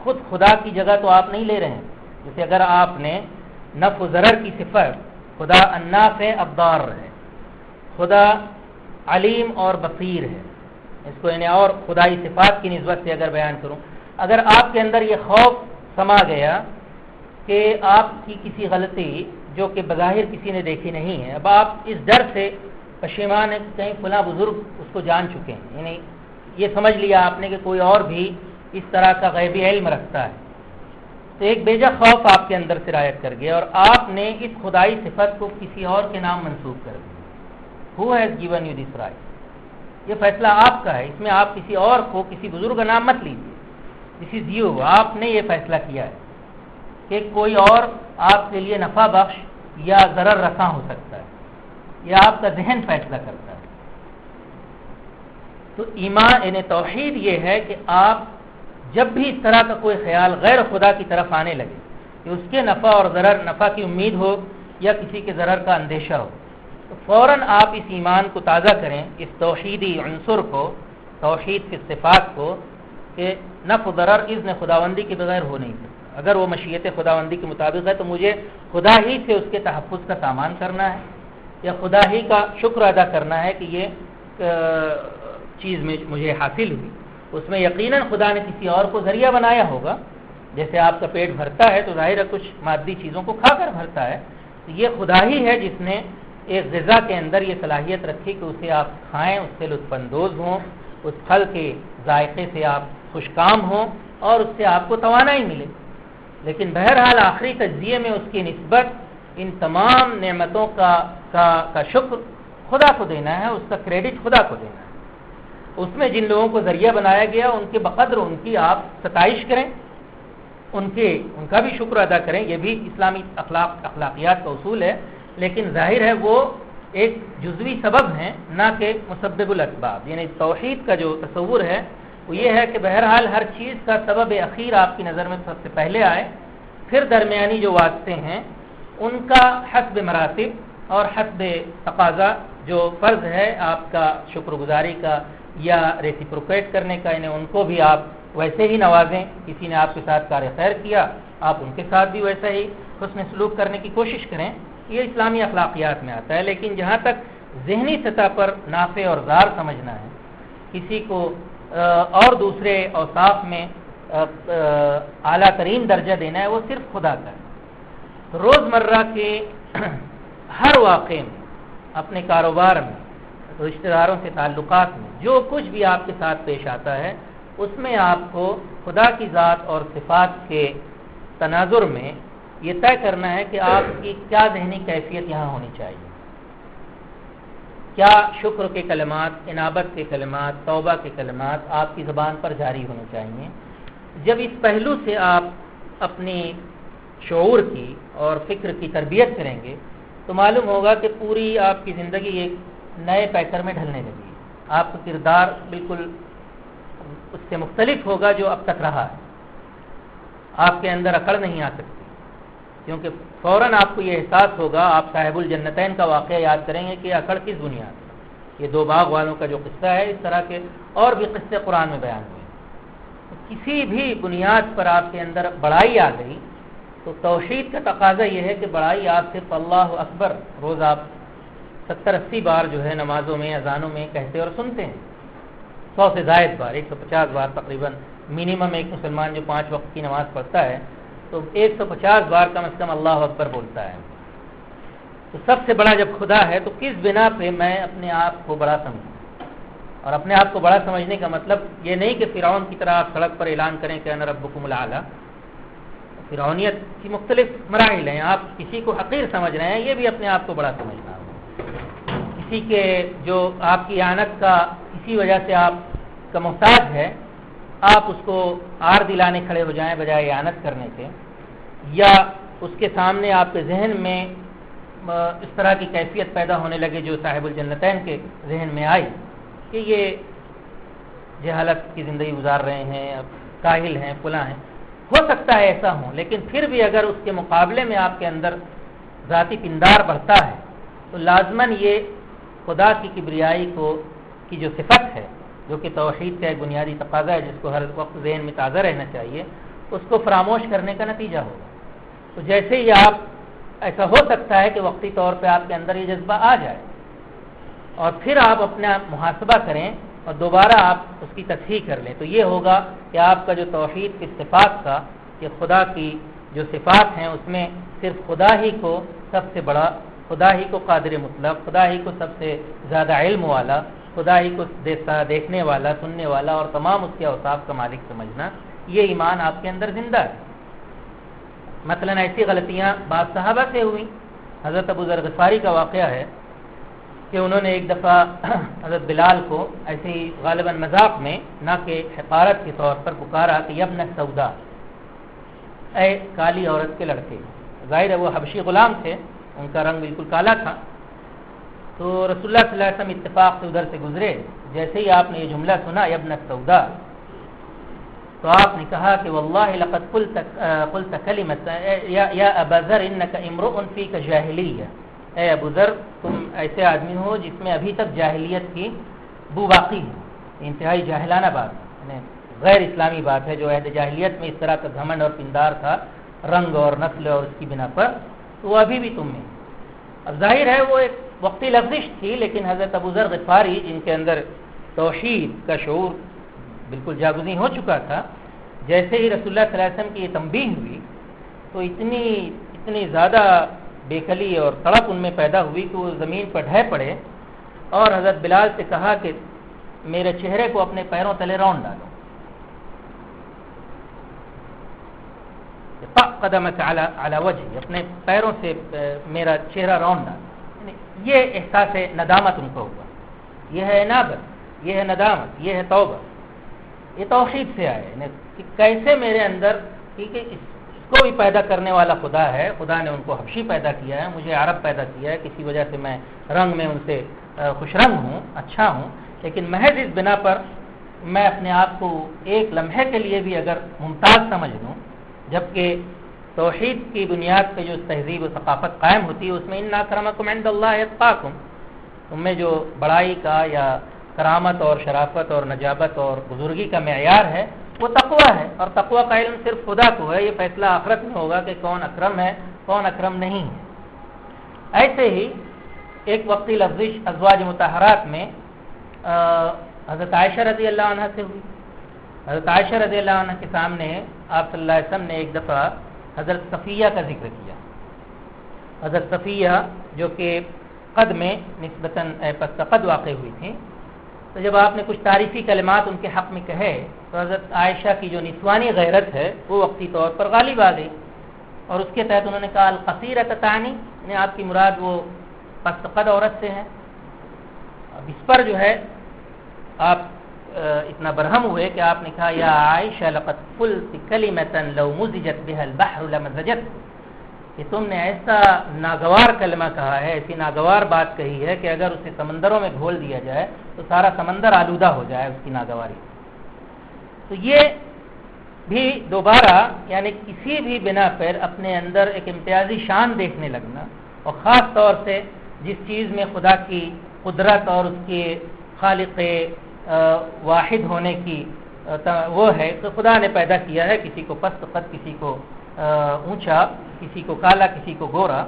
خود خدا کی جگہ تو آپ نہیں لے رہے ہیں۔ جیسے اگر آپ نے نفع و ضرر کی صفت، خدا النافع الضار ہے، خدا علیم اور بصیر ہے، اس کو یعنی اور خدائی صفات کی نسبت سے اگر بیان کروں، اگر آپ کے اندر یہ خوف سما گیا کہ آپ کی کسی غلطی جو کہ بظاہر کسی نے دیکھی نہیں ہے، اب آپ اس ڈر سے پشیمان ہیں کہ کہیں فلاں بزرگ اس کو جان چکے ہیں، یعنی یہ سمجھ لیا آپ نے کہ کوئی اور بھی اس طرح کا غیبی علم رکھتا ہے، تو ایک بیجا خوف آپ کے اندر سرایت کر گیا اور آپ نے اس خدائی صفت کو کسی اور کے نام منسوب کر دیا۔ Who has given you this right؟ یہ فیصلہ آپ کا ہے، اس میں آپ کسی اور کو، کسی بزرگ کا نام مت لیجیے۔ This is you، آپ نے یہ فیصلہ کیا ہے کہ کوئی اور آپ کے لیے نفع بخش یا ضرر رساں ہو سکتا ہے، یہ آپ کا ذہن فیصلہ کرتا ہے۔ تو ایمان یعنی توحید یہ ہے کہ آپ جب بھی اس طرح کا کوئی خیال غیر خدا کی طرف آنے لگے کہ اس کے نفع اور ضرر، نفع کی امید ہو یا کسی کے ضرر کا اندیشہ ہو، تو فوراً آپ اس ایمان کو تازہ کریں، اس توحیدی عنصر کو، توحید کی صفات کو، کہ نفع و ضرر اذن خداوندی کے بغیر ہو نہیں سکتا۔ اگر وہ مشیت خداوندی کے مطابق ہے تو مجھے خدا ہی سے اس کے تحفظ کا سامان کرنا ہے یا خدا ہی کا شکر ادا کرنا ہے کہ یہ چیز مجھے حاصل ہوئی۔ اس میں یقیناً خدا نے کسی اور کو ذریعہ بنایا ہوگا، جیسے آپ کا پیٹ بھرتا ہے تو ظاہر ہے کچھ مادی چیزوں کو کھا کر بھرتا ہے، تو یہ خدا ہی ہے جس نے ایک غذا کے اندر یہ صلاحیت رکھی کہ اسے آپ کھائیں، اس سے لطف اندوز ہوں، اس پھل کے ذائقے سے آپ خوشکام ہوں اور اس سے آپ کو توانائی ملے۔ لیکن بہرحال آخری تجزیے میں اس کی نسبت ان تمام نعمتوں کا شکر خدا کو دینا ہے، اس کا کریڈٹ خدا کو دینا ہے۔ اس میں جن لوگوں کو ذریعہ بنایا گیا ان کے بقدر ان کی آپ ستائش کریں، ان کا بھی شکر ادا کریں، یہ بھی اسلامی اخلاقیات کا اصول ہے، لیکن ظاہر ہے وہ ایک جزوی سبب ہیں نہ کہ مسبب الاسباب۔ یعنی توحید کا جو تصور ہے وہ یہ ہے کہ بہرحال ہر چیز کا سبب اخیر آپ کی نظر میں سب سے پہلے آئے، پھر درمیانی جو واسطے ہیں ان کا حسب مراتب اور حسب تقاضا جو فرض ہے آپ کا شکر گزاری کا یا ریسیپروکیٹ کرنے کا، یعنی ان کو بھی آپ ویسے ہی نوازیں، کسی نے آپ کے ساتھ کار خیر کیا آپ ان کے ساتھ بھی ویسا ہی حسن سلوک کرنے کی کوشش کریں، یہ اسلامی اخلاقیات میں آتا ہے۔ لیکن جہاں تک ذہنی سطح پر نافع اور ضار سمجھنا ہے، کسی کو اور دوسرے اوصاف میں اعلیٰ ترین درجہ دینا ہے، وہ صرف خدا کا ہے۔ روزمرہ کے ہر واقعے میں اپنے کاروبار میں، رشتہ داروں سے تعلقات میں، جو کچھ بھی آپ کے ساتھ پیش آتا ہے اس میں آپ کو خدا کی ذات اور صفات کے تناظر میں یہ طے کرنا ہے کہ آپ کی کیا ذہنی کیفیت یہاں ہونی چاہیے، کیا شکر کے کلمات، انابت کے کلمات، توبہ کے کلمات آپ کی زبان پر جاری ہونے چاہیے۔ جب اس پہلو سے آپ اپنی شعور کی اور فکر کی تربیت کریں گے تو معلوم ہوگا کہ پوری آپ کی زندگی ایک نئے پیکر میں ڈھلنے لگی، آپ کا کردار بالکل اس سے مختلف ہوگا جو اب تک رہا ہے۔ آپ کے اندر اکڑ نہیں آ سکتی، کیونکہ فوراً آپ کو یہ احساس ہوگا، آپ صاحب الجنتین کا واقعہ یاد کریں گے کہ اکڑ کس بنیاد پر۔ یہ دو باغ والوں کا جو قصہ ہے، اس طرح کے اور بھی قصے قرآن میں بیان ہوئے۔ کسی بھی بنیاد پر آپ کے اندر بڑائی آ گئی تو توحید کا تقاضا یہ ہے کہ بڑائی آپ صرف اللہ اکبر روز آپ 70-80 بار جو ہے نمازوں میں، اذانوں میں کہتے اور سنتے ہیں، 100 سے زائد بار، 150 بار تقریباً منیمم ایک مسلمان جو 5 وقت کی نماز پڑھتا ہے تو 150 بار کم از کم اللہ اکبر بولتا ہے۔ تو سب سے بڑا جب خدا ہے تو کس بنا پہ میں اپنے آپ کو بڑا سمجھوں؟ اور اپنے آپ کو بڑا سمجھنے کا مطلب یہ نہیں کہ فرعون کی طرح آپ سڑک پر اعلان کریں کہ انا ربکم الاعلی۔ فرعونیت کی مختلف مراحل ہیں، آپ کسی کو حقیر سمجھ رہے ہیں، یہ بھی اپنے آپ کو بڑا سمجھنا ہے۔ کسی کے جو آپ کی اعانت کا کسی وجہ سے آپ کا محتاج ہے، آپ اس کو آر دلانے کھڑے ہو جائیں بجائے اعانت کرنے کے، یا اس کے سامنے آپ کے ذہن میں اس طرح کی کیفیت پیدا ہونے لگے جو صاحب الجنتین کے ذہن میں آئی کہ یہ جہالت کی زندگی گزار رہے ہیں، کاہل ہیں، فلاں ہیں، ہو سکتا ہے ایسا ہوں، لیکن پھر بھی اگر اس کے مقابلے میں آپ کے اندر ذاتی پندار بڑھتا ہے تو لازماً یہ خدا کی کبریائی کی جو صفت ہے، جو کہ توحید کا ایک بنیادی تقاضا ہے جس کو ہر وقت ذہن میں تازہ رہنا چاہیے، اس کو فراموش کرنے کا نتیجہ ہوگا۔ تو جیسے ہی آپ ایسا ہو سکتا ہے کہ وقتی طور پہ آپ کے اندر یہ جذبہ آ جائے اور پھر آپ اپنا محاسبہ کریں اور دوبارہ آپ اس کی تصحیح کر لیں، تو یہ ہوگا کہ آپ کا جو توحید کی صفات کا، کہ خدا کی جو صفات ہیں اس میں صرف خدا ہی کو سب سے بڑا، خدا ہی کو قادر مطلق، خدا ہی کو سب سے زیادہ علم والا، خدا ہی کو دیکھنے والا، سننے والا اور تمام اس کے اوصاف کا مالک سمجھنا، یہ ایمان آپ کے اندر زندہ ہے۔ مثلا ایسی غلطیاں بعض صحابہ سے ہوئی۔ حضرت ابو ذر غفاری کا واقعہ ہے کہ انہوں نے ایک دفعہ حضرت بلال کو ایسے ہی غالباً مذاق میں، نہ کہ حقارت کے طور پر، پکارا کہ یبن سودا، اے کالی عورت کے لڑکے۔ ظاہر ہے وہ حبشی غلام تھے، ان کا رنگ بالکل کالا تھا۔ تو رسول اللہ صلی اللہ علیہ وسلم اتفاق سے ادھر سے گزرے، جیسے ہی آپ نے یہ جملہ سنا یبن سودا، تو آپ نے کہا کہ واللہ لقد قلت کلمۃ یا ابا ذر انک امرؤ فیک جاہلیہ، اے ابو ذر تم ایسے آدمی ہو جس میں ابھی تک جاہلیت کی بو باقی ہے۔ انتہائی جاہلانہ بات، یعنی غیر اسلامی بات ہے، جو عہد جاہلیت میں اس طرح کا گھمنڈ اور پندار تھا رنگ اور نسل اور اس کی بنا پر، تو وہ ابھی بھی تم میں۔ اب ظاہر ہے وہ ایک وقتی لفظش تھی، لیکن حضرت ابو ذر غفاری جن کے اندر توحید کا شعور بالکل جاگزیں ہو چکا تھا، جیسے ہی رسول اللہ صلی اللہ علیہ وسلم کی یہ تنبیہ ہوئی تو اتنی زیادہ بےخلی اور تڑپ ان میں پیدا ہوئی کہ وہ زمین پر ڈھہ پڑے اور حضرت بلال سے کہا کہ میرے چہرے کو اپنے پیروں تلے رون ڈالو، قدمک علی وجہی، اپنے پیروں سے میرا چہرہ رون ڈالو۔ یعنی یہ احساس ندامت ان کو ہوا، یہ ہے انابت، یہ ہے ندامت، یہ ہے توبہ، یہ توحید سے آئے کہ کیسے میرے اندر، کیونکہ اس کو بھی پیدا کرنے والا خدا ہے، خدا نے ان کو حبشی پیدا کیا ہے، مجھے عرب پیدا کیا ہے، کسی وجہ سے میں رنگ میں ان سے خوش رنگ ہوں، اچھا ہوں، لیکن محض اس بنا پر میں اپنے آپ کو ایک لمحے کے لیے بھی اگر ممتاز سمجھ لوں، جبکہ توحید کی بنیاد پہ جو تہذیب و ثقافت قائم ہوتی ہے اس میں ان اکرمکم عند اللہ اتقاکم، تم میں جو بڑائی کا یا کرامت اور شرافت اور نجابت اور بزرگی کا معیار ہے وہ تقوی ہے، اور تقوی کا علم صرف خدا کو ہے، یہ فیصلہ آخرت میں ہوگا کہ کون اکرم ہے کون اکرم نہیں ہے۔ ایسے ہی ایک وقتی لفظش ازواج مطہرات میں حضرت عائشہ رضی اللہ عنہ سے ہوئی۔ حضرت عائشہ رضی اللہ عنہ کے سامنے آپ صلی اللہ علیہ وسلم نے ایک دفعہ حضرت صفیہ کا ذکر کیا۔ حضرت صفیہ جو کہ قد میں نسبتاً پس قد واقع ہوئی تھیں. تو جب آپ نے کچھ تعریفی کلمات ان کے حق میں کہے تو حضرت عائشہ کی جو نسوانی غیرت ہے وہ وقتی طور پر غالب آ گئی، اور اس کے تحت انہوں نے کہا القصیرۃ تعنی، یعنی آپ کی مراد وہ پس قد عورت سے ہے. اب اس پر جو ہے آپ اتنا برہم ہوئے کہ آپ نے کہا یا عائشہ لقد قلت کلمۃ لو مزجت بها البحر لمزجت، کہ تم نے ایسا ناگوار کلمہ کہا ہے، ایسی ناگوار بات کہی ہے کہ اگر اسے سمندروں میں گھول دیا جائے تو سارا سمندر آلودہ ہو جائے اس کی ناگواری. تو یہ بھی دوبارہ یعنی کسی بھی بنا پر اپنے اندر ایک امتیازی شان دیکھنے لگنا، اور خاص طور سے جس چیز میں خدا کی قدرت اور اس کے خالق واحد ہونے کی وہ ہے کہ خدا نے پیدا کیا ہے کسی کو پست قد، کسی کو اونچا، کسی کو کالا، کسی کو گورا.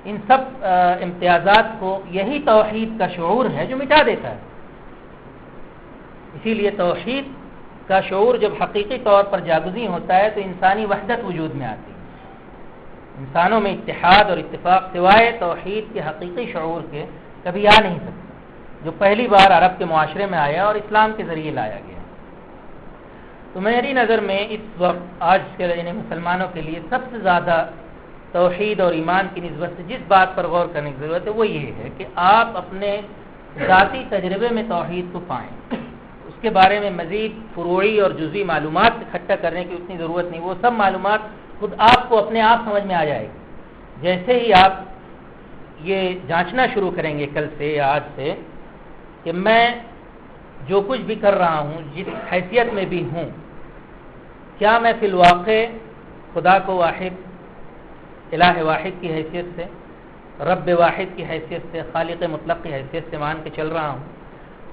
ان سب امتیازات کو یہی توحید کا شعور ہے جو مٹا دیتا ہے. اسی لیے توحید کا شعور جب حقیقی طور پر جاگزی ہوتا ہے تو انسانی وحدت وجود میں آتی ہے. انسانوں میں اتحاد اور اتفاق سوائے توحید کے حقیقی شعور کے کبھی آ نہیں سکتا، جو پہلی بار عرب کے معاشرے میں آیا اور اسلام کے ذریعے لایا گیا. تو میری نظر میں اس وقت آج کے یعنی مسلمانوں کے لیے سب سے زیادہ توحید اور ایمان کی نسبت سے جس بات پر غور کرنے کی ضرورت ہے وہ یہ ہے کہ آپ اپنے ذاتی تجربے میں توحید کو پائیں. اس کے بارے میں مزید فروعی اور جزوی معلومات اکٹھا کرنے کی اتنی ضرورت نہیں، وہ سب معلومات خود آپ کو اپنے آپ سمجھ میں آ جائے گی. جیسے ہی آپ یہ جانچنا شروع کریں گے کل سے یا آج سے کہ میں جو کچھ بھی کر رہا ہوں، جس حیثیت میں بھی ہوں، کیا میں فی الواقع خدا کو واحد، الہ واحد کی حیثیت سے، رب واحد کی حیثیت سے، خالق مطلق کی حیثیت سے مان کے چل رہا ہوں.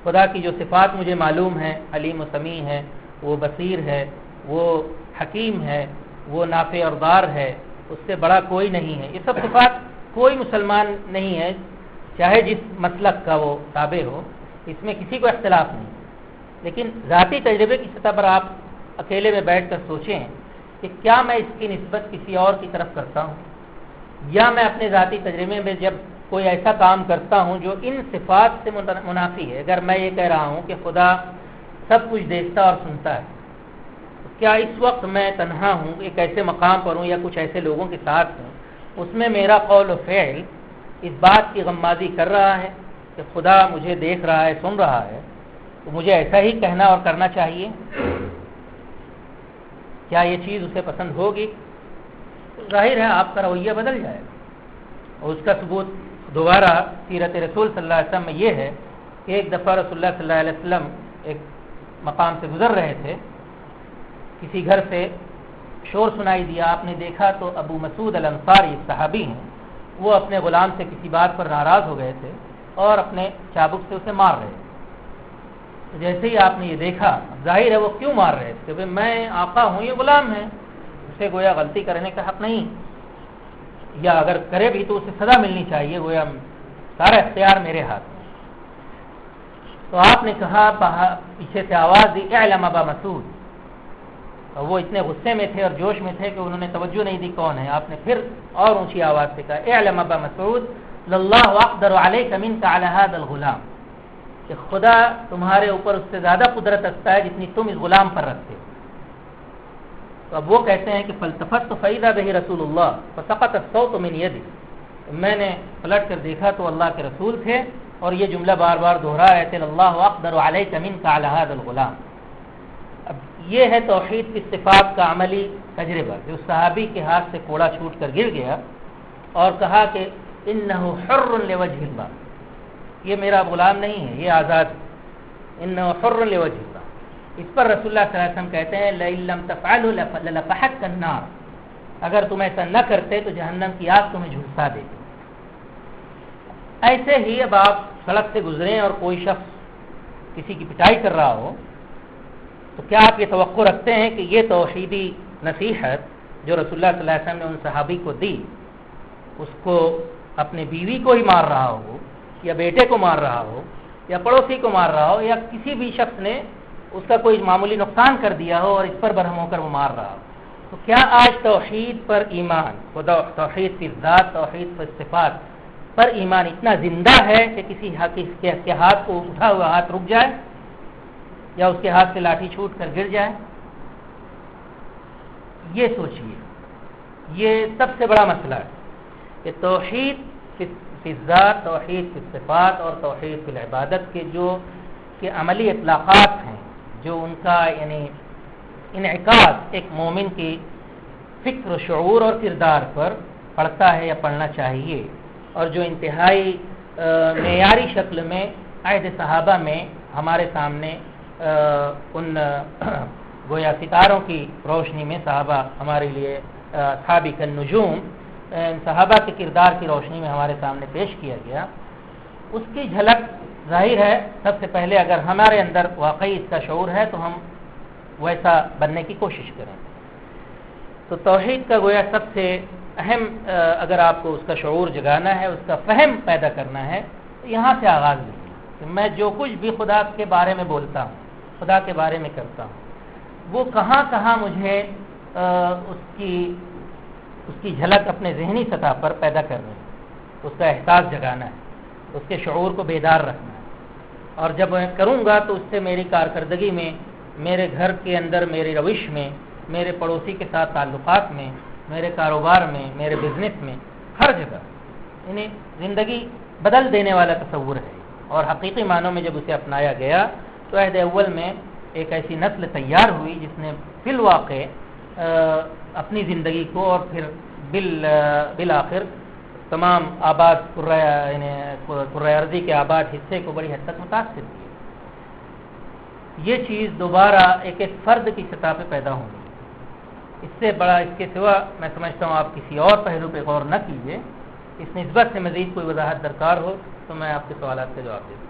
خدا کی جو صفات مجھے معلوم ہے، علیم و سمیع ہے، وہ بصیر ہے، وہ حکیم ہے، وہ نافع اور ضار ہے، اس سے بڑا کوئی نہیں ہے. یہ سب صفات کوئی مسلمان نہیں ہے چاہے جس مسلک کا وہ تابع ہو، اس میں کسی کو اختلاف نہیں. لیکن ذاتی تجربے کی سطح پر آپ اکیلے میں بیٹھ کر سوچیں کہ کیا میں اس کی نسبت کسی اور کی طرف کرتا ہوں، یا میں اپنے ذاتی تجربے میں جب کوئی ایسا کام کرتا ہوں جو ان صفات سے منافی ہے. اگر میں یہ کہہ رہا ہوں کہ خدا سب کچھ دیکھتا اور سنتا ہے، تو کیا اس وقت میں تنہا ہوں، ایک ایسے مقام پر ہوں یا کچھ ایسے لوگوں کے ساتھ ہوں، اس میں میرا قول و فعل اس بات کی غمازی کر رہا ہے کہ خدا مجھے دیکھ رہا ہے، سن رہا ہے، تو مجھے ایسا ہی کہنا اور کرنا چاہیے؟ کیا یہ چیز اسے پسند ہوگی؟ ظاہر ہے آپ کا رویہ بدل جائے گا. اور اس کا ثبوت دوبارہ سیرت رسول صلی اللہ علیہ وسلم میں یہ ہے کہ ایک دفعہ رسول اللہ صلی اللہ علیہ وسلم ایک مقام سے گزر رہے تھے، کسی گھر سے شور سنائی دیا. آپ نے دیکھا تو ابو مسعود الانصاری صحابی ہیں، وہ اپنے غلام سے کسی بات پر ناراض ہو گئے تھے اور اپنے چابک سے اسے مار رہے تھے. تو جیسے ہی آپ نے یہ دیکھا، ظاہر ہے وہ کیوں مار رہے تھے کہ میں آقا ہوں، یہ غلام ہے، اسے گویا غلطی کرنے کا حق نہیں، یا اگر کرے بھی تو اسے سزا ملنی چاہیے، گویا سارا اختیار میرے ہاتھ میں. تو آپ نے کہا، پیچھے سے آواز دی اعلم ابا مسعود. اور وہ اتنے غصے میں تھے اور جوش میں تھے کہ انہوں نے توجہ نہیں دی کون ہے. آپ نے پھر اور اونچی آواز سے کہا اعلم ابا مسعود للہ اقدر علیک منک علی هذا الغلام، کہ خدا تمہارے اوپر اس سے زیادہ قدرت رکھتا ہے جتنی تم اس غلام پر رکھتے ہو. تو اب وہ کہتے ہیں کہ فالتفت فاذا به رسول اللہ فسقط الصوت من یدی. میں نے پلٹ کر دیکھا تو اللہ کے رسول تھے اور یہ جملہ بار بار دہرا رہے تھے اللہ اقدر علیک منک علی هذا الغلام. اب یہ ہے توحید کی صفات کا عملی تجربہ جو صحابی کے ہاتھ سے کوڑا چھوٹ کر گر گیا اور کہا کہ انہ حر لوجہ اللہ، یہ میرا غلام نہیں ہے، یہ آزاد، انہ حر لوجہ اللہ. اس پر رسول اللہ صلی اللہ علیہ وسلم کہتے ہیں لئن لم تفعلوا للفحتک النار، اگر تم ایسا نہ کرتے تو جہنم کی آگ تمہیں جھلسا دیتی. ایسے ہی اب آپ سڑک سے گزریں اور کوئی شخص کسی کی پٹائی کر رہا ہو تو کیا آپ یہ توقع رکھتے ہیں کہ یہ توحیدی نصیحت جو رسول اللہ صلی اللہ علیہ وسلم نے ان صحابی کو دی، اس کو اپنے بیوی کو ہی مار رہا ہو یا بیٹے کو مار رہا ہو یا پڑوسی کو مار رہا ہو یا کسی بھی شخص نے اس کا کوئی معمولی نقصان کر دیا ہو اور اس پر برہم ہو کر وہ مار رہا ہو، تو کیا آج توحید پر ایمان، خدا توحید کی ذات، توحید پر صفات، پر ایمان اتنا زندہ ہے کہ کسی کے ہاتھ کو اٹھا ہوا ہاتھ رک جائے یا اس کے ہاتھ سے لاٹھی چھوٹ کر گر جائے؟ یہ سوچیے، یہ سب سے بڑا مسئلہ ہے کہ توحید فی الذات، توحید فی الصفات اور توحید فی العبادت کے جو کہ عملی اطلاقات ہیں، جو ان کا یعنی انعکاس ایک مومن کی فکر و شعور اور کردار پر پڑتا ہے یا پڑھنا چاہیے، اور جو انتہائی معیاری شکل میں عہد صحابہ میں ہمارے سامنے ان گویا ستاروں کی روشنی میں صحابہ ہمارے لیے سابق النجوم، صحابہ کے کردار کی روشنی میں ہمارے سامنے پیش کیا گیا، اس کی جھلک ظاہر ہے سب سے پہلے اگر ہمارے اندر واقعی اس کا شعور ہے تو ہم ویسا بننے کی کوشش کریں۔ تو توحید کا گویا سب سے اہم اگر آپ کو اس کا شعور جگانا ہے، اس کا فہم پیدا کرنا ہے، تو یہاں سے آغاز لیجیے کہ میں جو کچھ بھی خدا کے بارے میں بولتا ہوں، خدا کے بارے میں کرتا ہوں، وہ کہاں کہاں مجھے اس کی جھلک اپنے ذہنی سطح پر پیدا کرنی ہے، اس کا احساس جگانا ہے، اس کے شعور کو بیدار رکھنا ہے، اور جب میں کروں گا تو اس سے میری کارکردگی میں، میرے گھر کے اندر میری روش میں، میرے پڑوسی کے ساتھ تعلقات میں، میرے کاروبار میں، میرے بزنس میں، ہر جگہ یعنی زندگی بدل دینے والا تصور ہے، اور حقیقی معنوں میں جب اسے اپنایا گیا تو عہد اول میں ایک ایسی نسل تیار ہوئی جس نے فی الواقع اپنی زندگی کو اور پھر بالآخر تمام آباد قرۂ ارضی کے آباد حصے کو بڑی حد تک متاثر کیا۔ یہ چیز دوبارہ ایک فرد کی سطح پہ پیدا ہوگی، اس سے بڑا اس کے سوا میں سمجھتا ہوں آپ کسی اور پہلو پہ غور نہ کیجیے۔ اس نسبت سے مزید کوئی وضاحت درکار ہو تو میں آپ کے سوالات کا جواب دے دوں۔